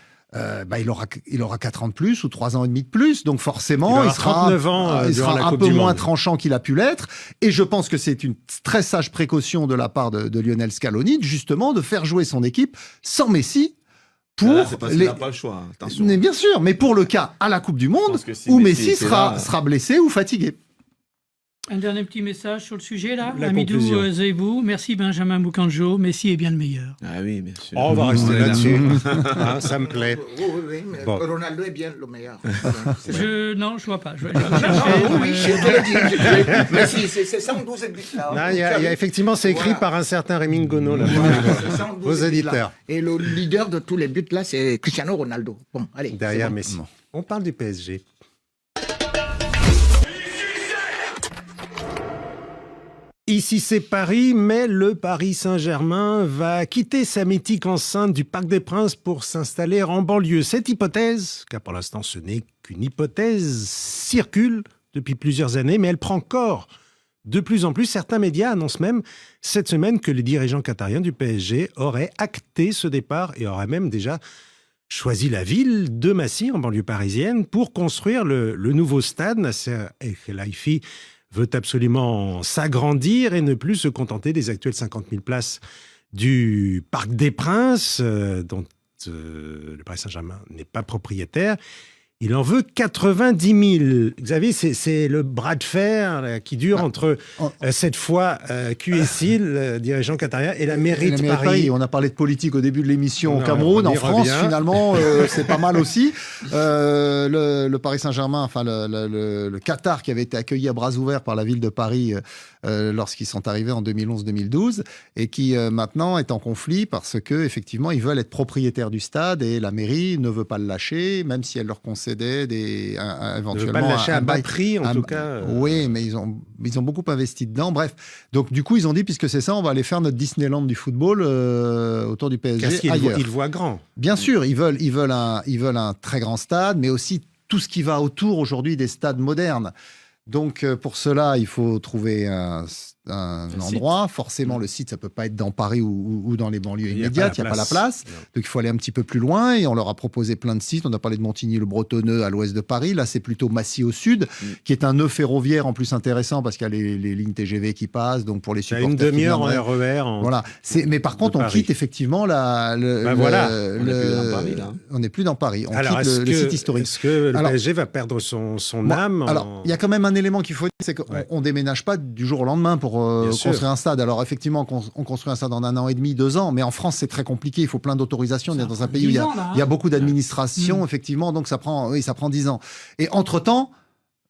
il aura 4 ans de plus ou 3 ans et demi de plus, donc forcément, il sera un peu moins tranchant qu'il a pu l'être. Et je pense que c'est une très sage précaution de la part de Lionel Scaloni, justement, de faire jouer son équipe sans Messi. C'est parce qu'il n'a pas le choix, attention. Mais bien sûr, mais pour le cas à la Coupe du Monde, où Messi sera blessé ou fatigué. Un dernier petit message sur le sujet, là. La Amidou conclusion. Zeibou, merci Benjamin Boucanjo, Messi est bien le meilleur. Ah oui, bien sûr. On va rester là-dessus. Ça me plaît. Oui, mais Bon. Ronaldo est bien le meilleur. Non, je vois pas. Je vais Je te l'ai dit. Mais si, c'est 112 buts là. Il y a effectivement, c'est écrit par un certain Rémi Ngono, là. Vos éditeurs. Et le leader de tous les buts là, c'est Cristiano Ronaldo. Bon, allez. Derrière Messi. On parle du PSG. Ici, c'est Paris, mais le Paris Saint-Germain va quitter sa mythique enceinte du Parc des Princes pour s'installer en banlieue. Cette hypothèse, car pour l'instant ce n'est qu'une hypothèse, circule depuis plusieurs années, mais elle prend corps de plus en plus. Certains médias annoncent même cette semaine que les dirigeants qatariens du PSG auraient acté ce départ et auraient même déjà choisi la ville de Massy, en banlieue parisienne, pour construire le nouveau stade. Nasser El Khelaifi veut absolument s'agrandir et ne plus se contenter des actuelles 50 000 places du Parc des Princes, dont le Paris Saint-Germain n'est pas propriétaire. Il en veut 90 000. Xavier, c'est le bras de fer là, qui dure entre, cette fois, QSI, le dirigeant qatarien, et la mairie de Paris. On a parlé de politique au début de l'émission au Cameroun. En France, finalement, c'est pas mal aussi. Le Paris Saint-Germain, enfin le Qatar, qui avait été accueilli à bras ouverts par la ville de Paris lorsqu'ils sont arrivés en 2011-2012, et qui maintenant est en conflit parce que effectivement, ils veulent être propriétaires du stade et la mairie ne veut pas le lâcher, même si elle leur concède éventuellement. Ne veut pas le lâcher à bas prix, en tout cas. Oui, mais ils ont beaucoup investi dedans. Bref, donc du coup, ils ont dit, puisque c'est ça, on va aller faire notre Disneyland du football autour du PSG ailleurs. Ils voient grand. Bien sûr, ils veulent un très grand stade, mais aussi tout ce qui va autour aujourd'hui des stades modernes. Donc, pour cela, il faut trouver un endroit. Forcément, le site, ça peut pas être dans Paris ou dans les banlieues immédiates. Il n'y a pas la place. Donc, il faut aller un petit peu plus loin. Et on leur a proposé plein de sites. On a parlé de Montigny-le-Bretonneux à l'ouest de Paris. Là, c'est plutôt Massy au sud, qui est un nœud ferroviaire en plus intéressant parce qu'il y a les lignes TGV qui passent. Donc, pour les supporters. Une demi-heure en RER. Voilà. Mais par contre, on quitte effectivement on n'est plus dans Paris. On quitte le site historique. Est-ce que le PSG va perdre son âme? Alors, il y a quand même un élément qu'il faut dire, c'est qu'on déménage pas du jour au lendemain pour construire un stade. Alors effectivement, on construit un stade en 1 an et demi, 2 ans, mais en France c'est très compliqué, il faut plein d'autorisations. On est dans un pays où il y a beaucoup d'administration, effectivement, donc ça prend 10 ans. Et entre-temps,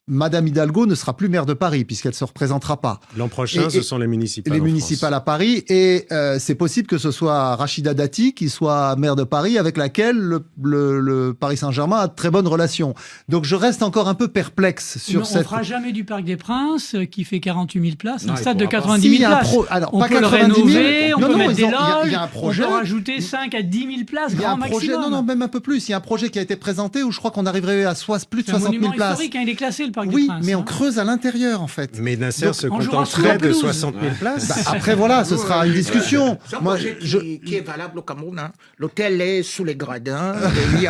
Madame Hidalgo ne sera plus maire de Paris puisqu'elle ne se représentera pas. L'an prochain, ce sont les municipales. Les municipales à Paris. Et c'est possible que ce soit Rachida Dati qui soit maire de Paris, avec laquelle le Paris Saint-Germain a de très bonnes relations. Donc je reste encore un peu perplexe sur cette... On ne fera jamais du Parc des Princes, qui fait 48 000 places, un Non, stade de il pourra 90 000 pas. places. Alors, on pas peut 90 le 000. rénover, on Non, peut non, mettre il des y a loges, un projet. on peut rajouter 5 à 10 000 places, Il y a grand un projet, maximum. non, même un peu plus. Il y a un projet qui a été présenté où je crois qu'on arriverait à plus de C'est un 60 000 monument places. historique, hein, il est classé, le Parc des Oui, Princes. mais on hein. creuse à l'intérieur, en fait. Mais Nasser Donc, se on jouera sous la contenterait de pelouse. 60 000 places. Bah, après, voilà, ce sera une discussion. C'est un Moi, projet qui est valable au Cameroun. Hein. L'hôtel est sous les gradins. Il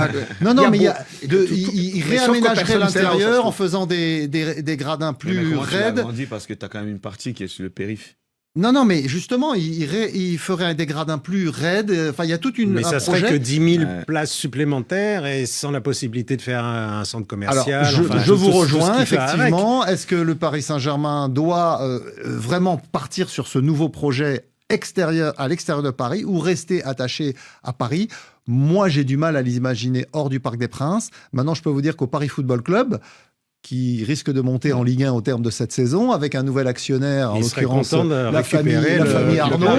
réaménagerait l'intérieur en faisant des gradins plus raides. agrandi parce que tu as quand même une partie qui est sur le périph'. Non, mais justement, il ferait des gradins plus raides. Enfin, il y a toute Mais un ça projet. serait que 10 000 places supplémentaires et sans la possibilité de faire un centre commercial. Alors, je tout vous ce rejoins, qui va avec. effectivement. Est-ce que le Paris Saint-Germain doit vraiment partir sur ce nouveau projet à l'extérieur de Paris ou rester attaché à Paris? Moi, j'ai du mal à l'imaginer hors du Parc des Princes. Maintenant, je peux vous dire qu'au Paris Football Club, qui risque de monter en Ligue 1 au terme de cette saison, avec un nouvel actionnaire, en l'occurrence la famille Arnaud,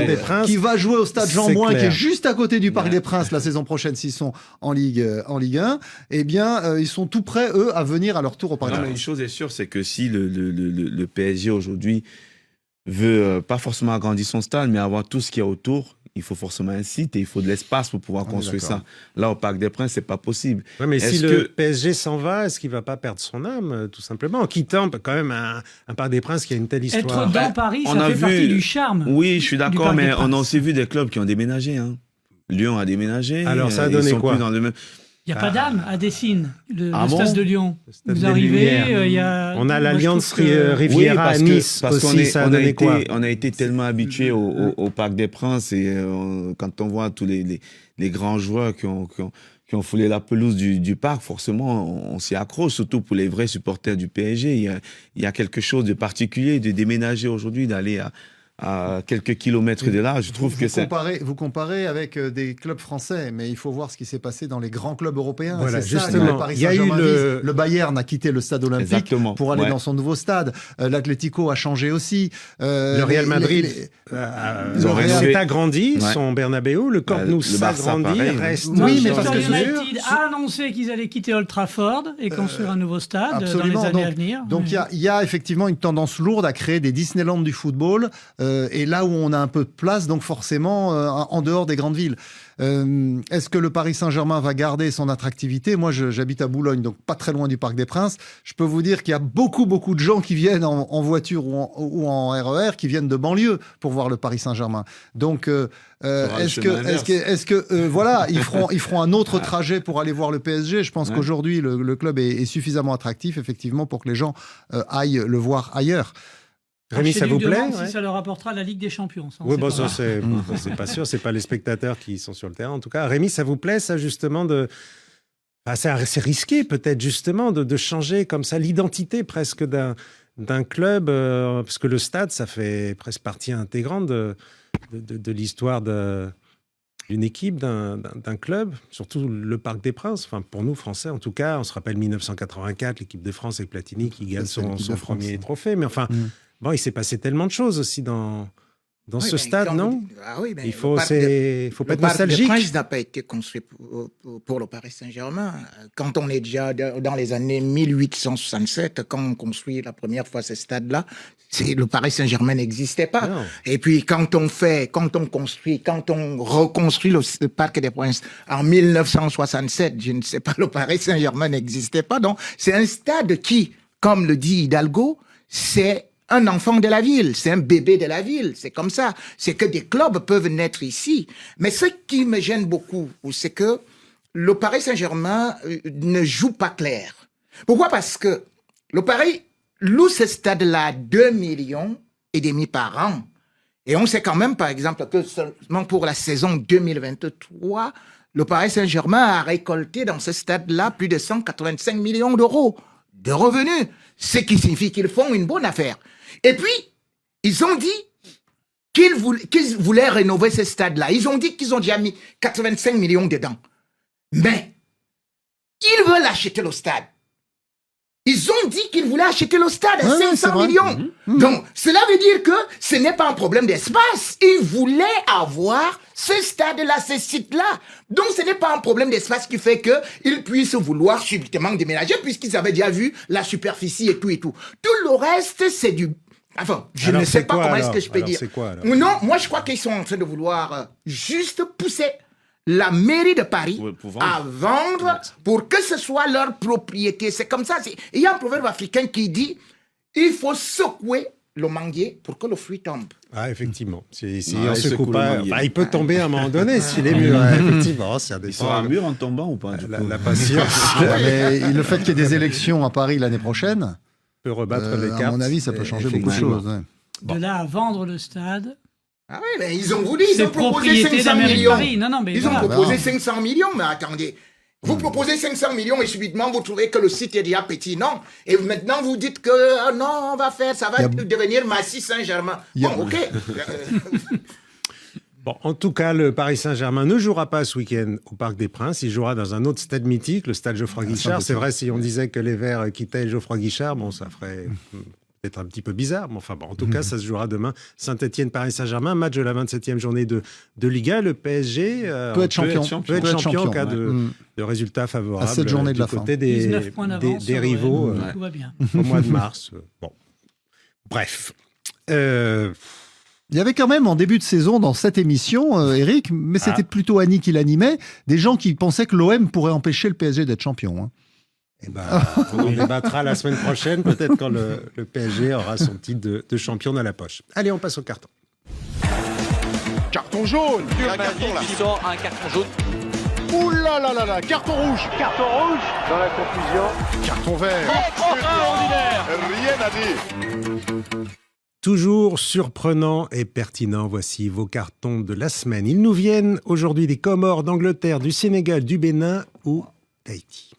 qui va jouer au stade Jean-Bouin, qui est juste à côté du Parc des Princes la saison prochaine s'ils sont en Ligue 1. Eh bien, ils sont tout prêts, eux, à venir à leur tour au Parc des Princes. Une chose est sûre, c'est que si le PSG aujourd'hui veut pas forcément agrandir son stade, mais avoir tout ce qu'il y a autour, il faut forcément un site et il faut de l'espace pour pouvoir construire ça. Là, au Parc des Princes, c'est pas possible. Ouais, mais si le PSG s'en va, est-ce qu'il va pas perdre son âme, tout simplement, en quittant quand même un Parc des Princes qui a une telle histoire? Être dans Paris, ça fait partie du charme. Oui, je suis d'accord, mais on a aussi vu des clubs qui ont déménagé. Hein. Lyon a déménagé. Alors, ça a donné quoi? Il n'y a pas d'âme à Dessines, le stade de Lyon. Vous arrivez, on a l'Alliance Riviera à Nice aussi, ça a donné quoi? On a été tellement habitués au Parc des Princes et quand on voit tous les grands joueurs qui ont foulé la pelouse du parc, forcément, on s'y accroche, surtout pour les vrais supporters du PSG. Il y a quelque chose de particulier de déménager aujourd'hui, d'aller à quelques kilomètres de là. Je trouve que c'est... Vous comparez avec des clubs français, mais il faut voir ce qui s'est passé dans les grands clubs européens. Voilà, c'est justement. ça, le Paris Saint-Germain le Bayern a quitté le stade olympique pour aller dans son nouveau stade. L'Atlético a changé aussi. Le Real Madrid s'est agrandi, son Bernabéu. Le Camp Nou s'agrandit, reste... Oui, mais parce que United a annoncé qu'ils allaient quitter Old Trafford et construire un nouveau stade dans les années à venir. Donc il y a effectivement une tendance lourde à créer des Disneyland du football. Et là où on a un peu de place, donc forcément en dehors des grandes villes. Est-ce que le Paris Saint-Germain va garder son attractivité? Moi, j'habite à Boulogne, donc pas très loin du Parc des Princes. Je peux vous dire qu'il y a beaucoup de gens qui viennent en voiture ou en RER, qui viennent de banlieue pour voir le Paris Saint-Germain. Donc, est-ce que voilà, ils feront un autre trajet pour aller voir le PSG? Je pense qu'aujourd'hui, le club est suffisamment attractif, effectivement, pour que les gens aillent le voir ailleurs. Rémi, ça vous plaît? Si ça leur apportera la Ligue des Champions. Oui, bon, ça, c'est pas sûr. C'est pas les spectateurs qui sont sur le terrain. En tout cas, Rémi, ça vous plaît, ça, justement, c'est risqué, peut-être, justement, de changer comme ça l'identité presque d'un club, parce que le stade, ça fait presque partie intégrante de l'histoire d'une équipe, d'un club, surtout le Parc des Princes. Enfin, pour nous, Français, en tout cas, on se rappelle 1984, l'équipe de France avec Platini qui gagne son premier trophée. Mais enfin... Bon, il s'est passé tellement de choses aussi dans ce stade, non? Il faut pas être nostalgique. Le Parc des Princes n'a pas été construit pour le Paris Saint-Germain. Quand on est déjà dans les années 1867, quand on construit la première fois ce stade-là, le Paris Saint-Germain n'existait pas. Non. Et puis quand on reconstruit le Parc des Princes en 1967, je ne sais pas, le Paris Saint-Germain n'existait pas. Donc c'est un stade qui, comme le dit Hidalgo, c'est un enfant de la ville, c'est un bébé de la ville, c'est comme ça. C'est que des clubs peuvent naître ici. Mais ce qui me gêne beaucoup, c'est que le Paris Saint-Germain ne joue pas clair. Pourquoi? Parce que le Paris loue ce stade-là 2,5 millions par an. Et on sait quand même, par exemple, que seulement pour la saison 2023, le Paris Saint-Germain a récolté dans ce stade-là plus de 185 millions d'euros de revenus. Ce qui signifie qu'ils font une bonne affaire. Et puis, ils ont dit qu'ils voulaient rénover ce stade-là. Ils ont dit qu'ils ont déjà mis 85 millions dedans. Mais, ils veulent acheter le stade. Ils ont dit qu'ils voulaient acheter le stade à 500 millions. Donc, cela veut dire que ce n'est pas un problème d'espace. Ils voulaient avoir ce stade-là, ce site-là. Donc, ce n'est pas un problème d'espace qui fait qu'ils puissent vouloir subitement déménager puisqu'ils avaient déjà vu la superficie et tout et tout. Tout le reste, c'est du... Enfin, je ne sais pas comment est-ce que je peux dire. Non, moi, je crois qu'ils sont en train de vouloir juste pousser la mairie de Paris à vendre pour que ce soit leur propriété. C'est comme ça. Il y a un proverbe africain qui dit il faut secouer le manguier pour que le fruit tombe. Ah, effectivement. Si on secoue pas, il peut tomber à un moment donné s'il est mûr. Effectivement, c'est un des sera mûr en tombant ou pas la patience. Mais le fait qu'il y ait des élections à Paris l'année prochaine peut rebattre les cartes. À mon avis, ça peut changer beaucoup de choses. Ouais. De là à vendre le stade. Ah oui, mais ils ont voulu, ils ont proposé 500 millions. Non, mais ils ont proposé 500 millions, mais attendez. Vous proposez 500 millions et subitement vous trouvez que le site est déjà petit, non? Et maintenant vous dites que non, on va faire, ça va devenir Massy Saint-Germain. Bon, ok. Bon, en tout cas, le Paris Saint-Germain ne jouera pas ce week-end au Parc des Princes. Il jouera dans un autre stade mythique, le stade Geoffroy Guichard. C'est vrai, si on disait que les Verts quittaient Geoffroy Guichard, bon, ça ferait peut-être un petit peu bizarre. Mais enfin, bon, en tout cas, ça se jouera demain. Saint-Etienne, Paris Saint-Germain, match de la 27e journée de Liga. Le PSG peut être champion en cas de résultats favorables. À cette journée de la fin. Côté des rivaux tout va bien. au mois de mars. Bon. Bref. Il y avait quand même en début de saison dans cette émission, Eric, mais c'était plutôt Annie qui l'animait, des gens qui pensaient que l'OM pourrait empêcher le PSG d'être champion. Hein. Eh ben, on débattra la semaine prochaine, peut-être quand le PSG aura son titre de champion dans la poche. Allez, on passe au carton. Carton jaune. Un carton là. Qui sort un carton jaune. Ouh là là là là, carton rouge. Carton rouge. Dans la confusion. Carton vert. Extraordinaire. Rien à dire. Toujours surprenant et pertinent, voici vos cartons de la semaine. Ils nous viennent aujourd'hui des Comores, d'Angleterre, du Sénégal, du Bénin ou d'Haïti.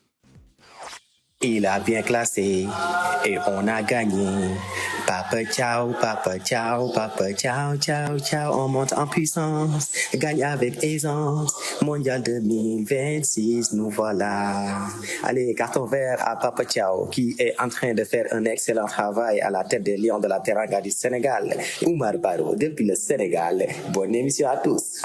Il a bien classé et on a gagné. Papa ciao, papa ciao, papa ciao, ciao, ciao. On monte en puissance, gagne avec aisance. Mondial 2026, nous voilà. Allez, carton vert à Papa Ciao, qui est en train de faire un excellent travail à la tête des Lions de la Teranga du Sénégal. Oumar Baro, depuis le Sénégal. Bonne émission à tous.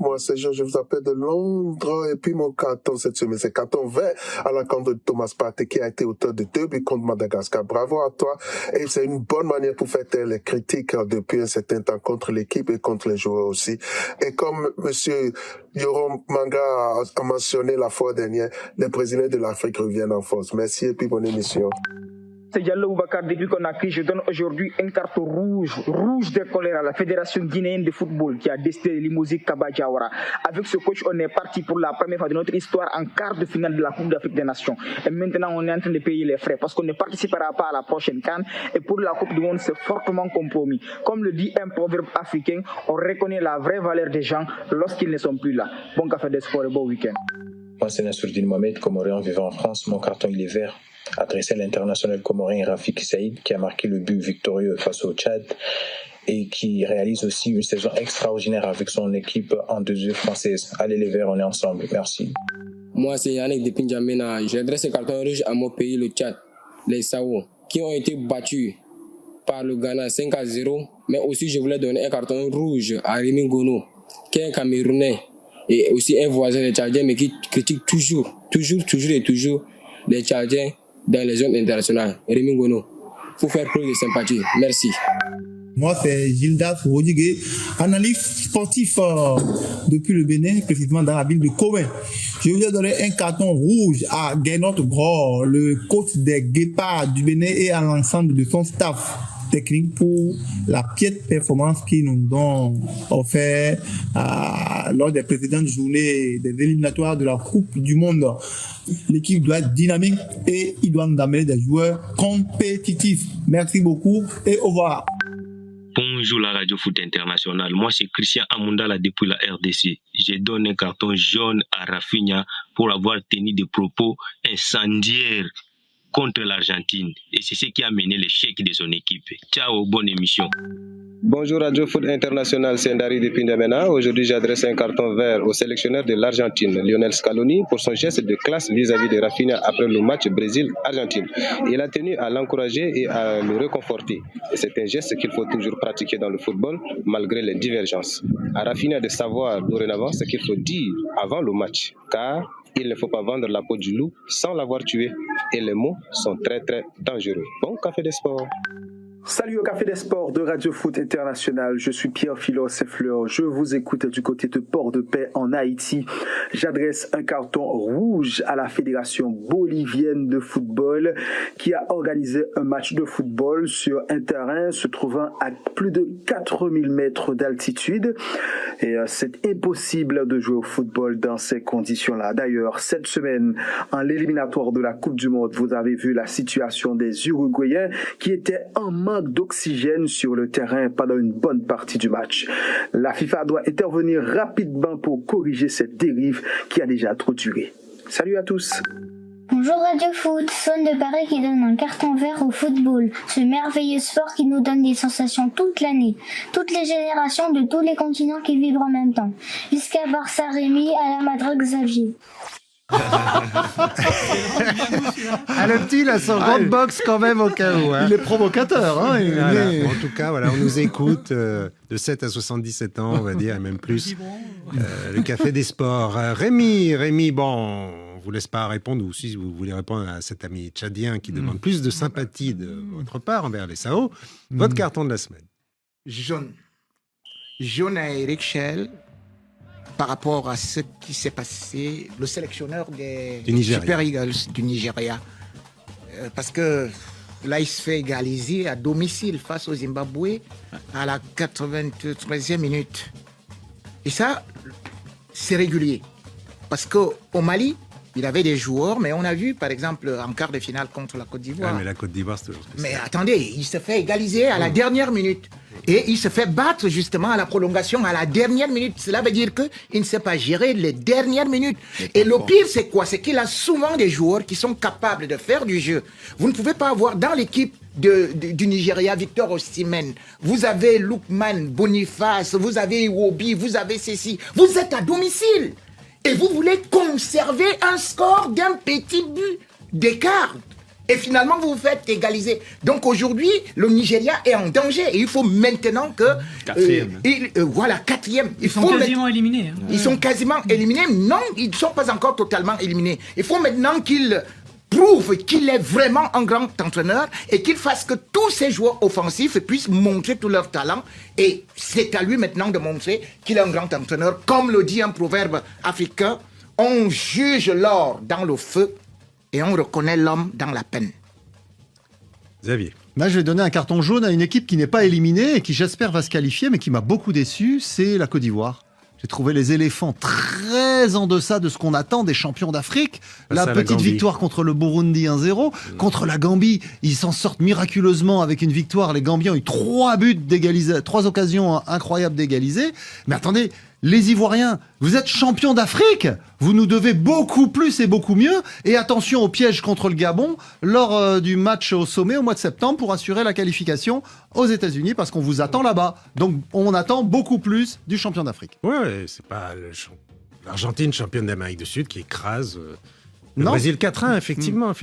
Moi, c'est Jean, je vous appelle de Londres. Et puis, mon carton cette semaine, c'est carton vert à l'encontre de Thomas Partey, qui a été auteur de 2 buts contre Madagascar. Bravo à toi. Et c'est une bonne manière pour faire taire les critiques depuis un certain temps contre l'équipe et contre les joueurs aussi. Et comme monsieur Yoram Manga a mentionné la fois dernière, les présidents de l'Afrique reviennent en force. Merci et puis bonne émission. C'est Diallo Boubacar depuis Conakry. Je donne aujourd'hui un carton rouge de colère à la Fédération guinéenne de football qui a décidé de limouser Kaba Diawara. Avec ce coach, on est parti pour la première fois de notre histoire en quart de finale de la Coupe d'Afrique des Nations. Et maintenant, on est en train de payer les frais parce qu'on ne participera pas à la prochaine CAN. Et pour la Coupe du Monde, c'est fortement compromis. Comme le dit un proverbe africain, on reconnaît la vraie valeur des gens lorsqu'ils ne sont plus là. Bon café de sport et bon week-end. Moi, c'est Nassourdine Mohamed, comorien vivant en France. Mon carton, il est vert. Adressé à l'international comorien Rafik Saïd, qui a marqué le but victorieux face au Tchad et qui réalise aussi une saison extraordinaire avec son équipe en 2E française. Allez les Verts, on est ensemble. Merci. Moi, c'est Yannick de Pinjamena. J'adresse ce carton rouge à mon pays, le Tchad, les Sao, qui ont été battus par le Ghana 5-0. Mais aussi, je voulais donner un carton rouge à Rémi Gono, qui est un Camerounais et aussi un voisin des Tchadiens, mais qui critique toujours les Tchadiens dans les zones internationales. Rémi Gono, pour faire preuve de sympathie. Merci. Moi, c'est Gildas Rodiguez, analyste sportif depuis le Bénin, précisément dans la ville de Kowen. Je voulais donner un carton rouge à Gaynot Gros, le coach des Guépards du Bénin et à l'ensemble de son staff technique pour la piètre performance qu'ils nous ont offert lors des précédentes journées des éliminatoires de la Coupe du Monde. L'équipe doit être dynamique et il doit nous amener des joueurs compétitifs. Merci beaucoup et au revoir. Bonjour la Radio Foot International. Moi c'est Christian Amundala depuis la RDC. Je donne un carton jaune à Rafinha pour avoir tenu des propos incendiaires contre l'Argentine. Et c'est ce qui a mené l'échec de son équipe. Ciao, bonne émission. Bonjour Radio Foot International, c'est Ndari depuis N'Djamena. Aujourd'hui, j'adresse un carton vert au sélectionneur de l'Argentine, Lionel Scaloni, pour son geste de classe vis-à-vis de Rafinha après le match Brésil-Argentine. Il a tenu à l'encourager et à le réconforter. Et c'est un geste qu'il faut toujours pratiquer dans le football, malgré les divergences. À Rafinha de savoir dorénavant ce qu'il faut dire avant le match, car il ne faut pas vendre la peau du loup sans l'avoir tué. Et les mots sont très très dangereux. Bon café des sports. Salut au Café des Sports de Radio Foot International, je suis Pierre Philo-Seffleur, je vous écoute du côté de Port-de-Paix en Haïti. J'adresse un carton rouge à la Fédération bolivienne de football qui a organisé un match de football sur un terrain se trouvant à plus de 4000 mètres d'altitude. Et c'est impossible de jouer au football dans ces conditions-là. D'ailleurs, cette semaine, en l'éliminatoire de la Coupe du Monde, vous avez vu la situation des Uruguayens qui étaient en manque d'oxygène sur le terrain pendant une bonne partie du match. La FIFA doit intervenir rapidement pour corriger cette dérive qui a déjà trop duré. Salut à tous. Bonjour Radio Foot, Son de Paris qui donne un carton vert au football, ce merveilleux sport qui nous donne des sensations toute l'année, toutes les générations de tous les continents qui vivent en même temps, jusqu'à Barça Rémi, à la Madrid Xavier. Le petit, il a son grande box quand même au cas où. Hein. Il est provocateur. Hein, En tout cas, voilà, on nous écoute de 7 à 77 ans, on va dire, et même plus. Le Café des Sports. Rémi, bon, on ne vous laisse pas répondre, ou si vous voulez répondre à cet ami tchadien qui demande plus de sympathie de votre part envers les SAO, votre carton de la semaine. Jaune à Eric Schell. Par rapport à ce qui s'est passé, le sélectionneur des Super Eagles du Nigeria. Parce que là, il se fait égaliser à domicile face au Zimbabwe à la 93e minute. Et ça, c'est régulier. Parce qu'au Mali, il avait des joueurs, mais on a vu, par exemple, en quart de finale contre la Côte d'Ivoire. Mais la Côte d'Ivoire, c'est toujours spécial. Mais attendez, il se fait égaliser à la dernière minute. Et il se fait battre justement à la prolongation à la dernière minute. Cela veut dire qu'il ne sait pas gérer les dernières minutes. Et le pire, c'est quoi? C'est qu'il a souvent des joueurs qui sont capables de faire du jeu. Vous ne pouvez pas avoir dans l'équipe du Nigeria, Victor Osimhen, vous avez Lookman, Boniface, vous avez Iwobi, vous avez ceci. Vous êtes à domicile. Et vous voulez conserver un score d'un petit but d'écart. Et finalement, vous vous faites égaliser. Donc aujourd'hui, le Nigeria est en danger. Et il faut maintenant que... Quatrième. Quatrième. Ils sont quasiment éliminés. Hein. Ils sont quasiment éliminés. Non, ils ne sont pas encore totalement éliminés. Il faut maintenant qu'il prouve qu'il est vraiment un grand entraîneur et qu'il fasse que tous ces joueurs offensifs puissent montrer tout leur talent. Et c'est à lui maintenant de montrer qu'il est un grand entraîneur. Comme le dit un proverbe africain, on juge l'or dans le feu et on reconnaît l'homme dans la peine. Xavier. Là, je vais donner un carton jaune à une équipe qui n'est pas éliminée et qui, j'espère, va se qualifier, mais qui m'a beaucoup déçu, c'est la Côte d'Ivoire. J'ai trouvé les éléphants très en deçà de ce qu'on attend des champions d'Afrique. La petite victoire contre le Burundi 1-0. Contre la Gambie, ils s'en sortent miraculeusement avec une victoire. Les Gambiens ont eu 3 buts d'égaliser, 3 occasions incroyables d'égaliser. Mais attendez, les Ivoiriens, vous êtes champions d'Afrique. Vous nous devez beaucoup plus et beaucoup mieux. Et attention au piège contre le Gabon lors du match au sommet au mois de septembre pour assurer la qualification aux États-Unis parce qu'on vous attend là-bas. Donc on attend beaucoup plus du champion d'Afrique. Ouais, c'est pas l'Argentine championne d'Amérique du Sud qui écrase le Brésil 4-1, effectivement.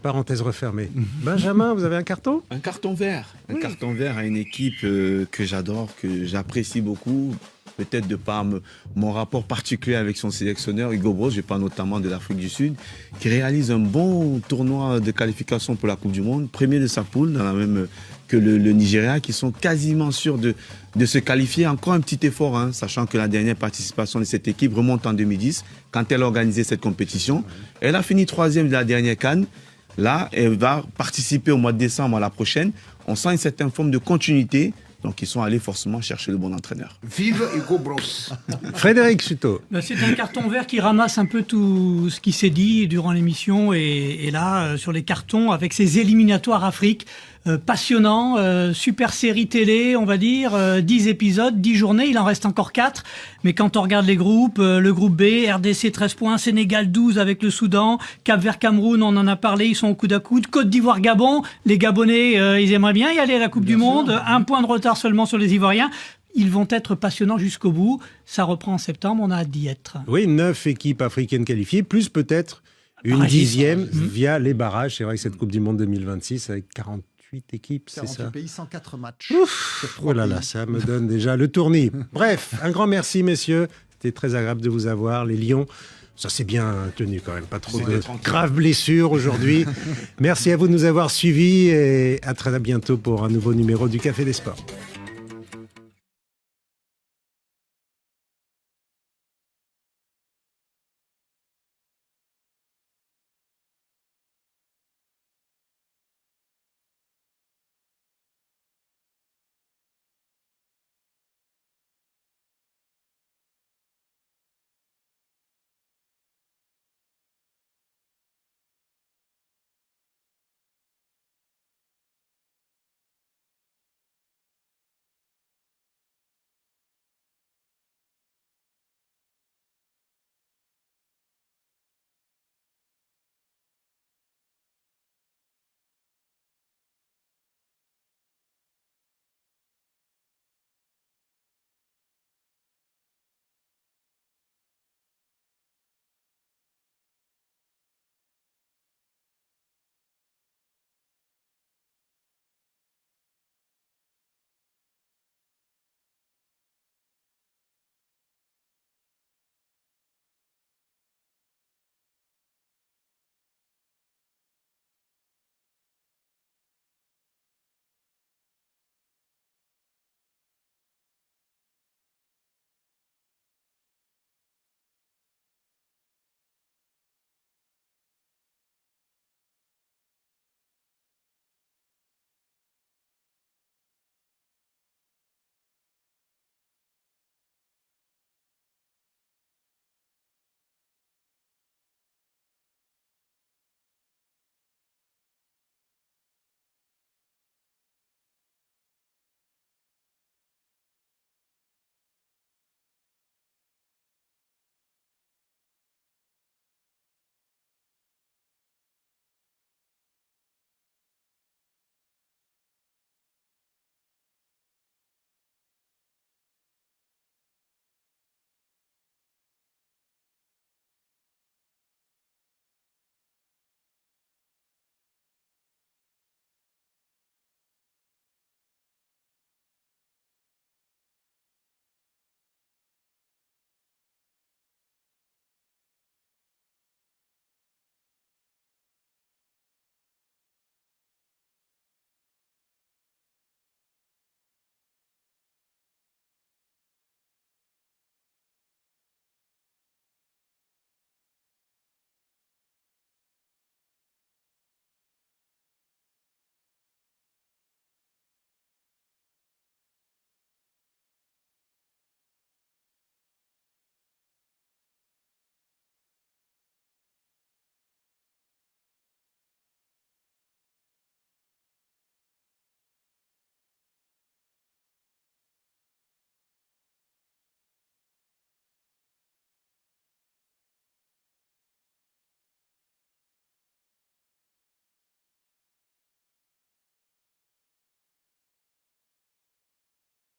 Parenthèse refermée. Benjamin, vous avez un carton? Un carton vert. Un carton vert à une équipe que j'adore, que j'apprécie beaucoup. Peut-être de par mon rapport particulier avec son sélectionneur, Hugo Broos, je parle notamment de l'Afrique du Sud, qui réalise un bon tournoi de qualification pour la Coupe du Monde, premier de sa poule, dans la même que le Nigeria, qui sont quasiment sûrs de se qualifier. Encore un petit effort, hein, sachant que la dernière participation de cette équipe remonte en 2010, quand elle a organisé cette compétition. Elle a fini 3e de la dernière CAN. Là, elle va participer au mois de décembre à la prochaine. On sent une certaine forme de continuité. Donc, ils sont allés forcément chercher le bon entraîneur. Vive Hugo Broos. Frédéric Suto. C'est un carton vert qui ramasse un peu tout ce qui s'est dit durant l'émission. Et là, sur les cartons, avec ces éliminatoires Afrique, passionnant, super série télé, on va dire, 10 épisodes, 10 journées, il en reste encore 4. Mais quand on regarde les groupes, le groupe B, RDC 13 points, Sénégal 12 avec le Soudan, Cap-Vert Cameroun, on en a parlé, ils sont au coude à coude, Côte d'Ivoire Gabon, les Gabonais, ils aimeraient bien y aller à la Coupe du Monde, 1 point de retard seulement sur les Ivoiriens. Ils vont être passionnants jusqu'au bout. Ça reprend en septembre, on a hâte d'y être. Oui, 9 équipes africaines qualifiées, plus peut-être une 10e via les barrages. C'est vrai que cette Coupe du Monde 2026 avec 48 équipes, c'est ça 48 pays, 104 matchs. Oh là là, ça me donne déjà le tournis. Bref, un grand merci, messieurs. C'était très agréable de vous avoir. Les Lions, ça s'est bien tenu quand même. Pas trop de graves blessures aujourd'hui. Merci à vous de nous avoir suivis et à très bientôt pour un nouveau numéro du Café des Sports.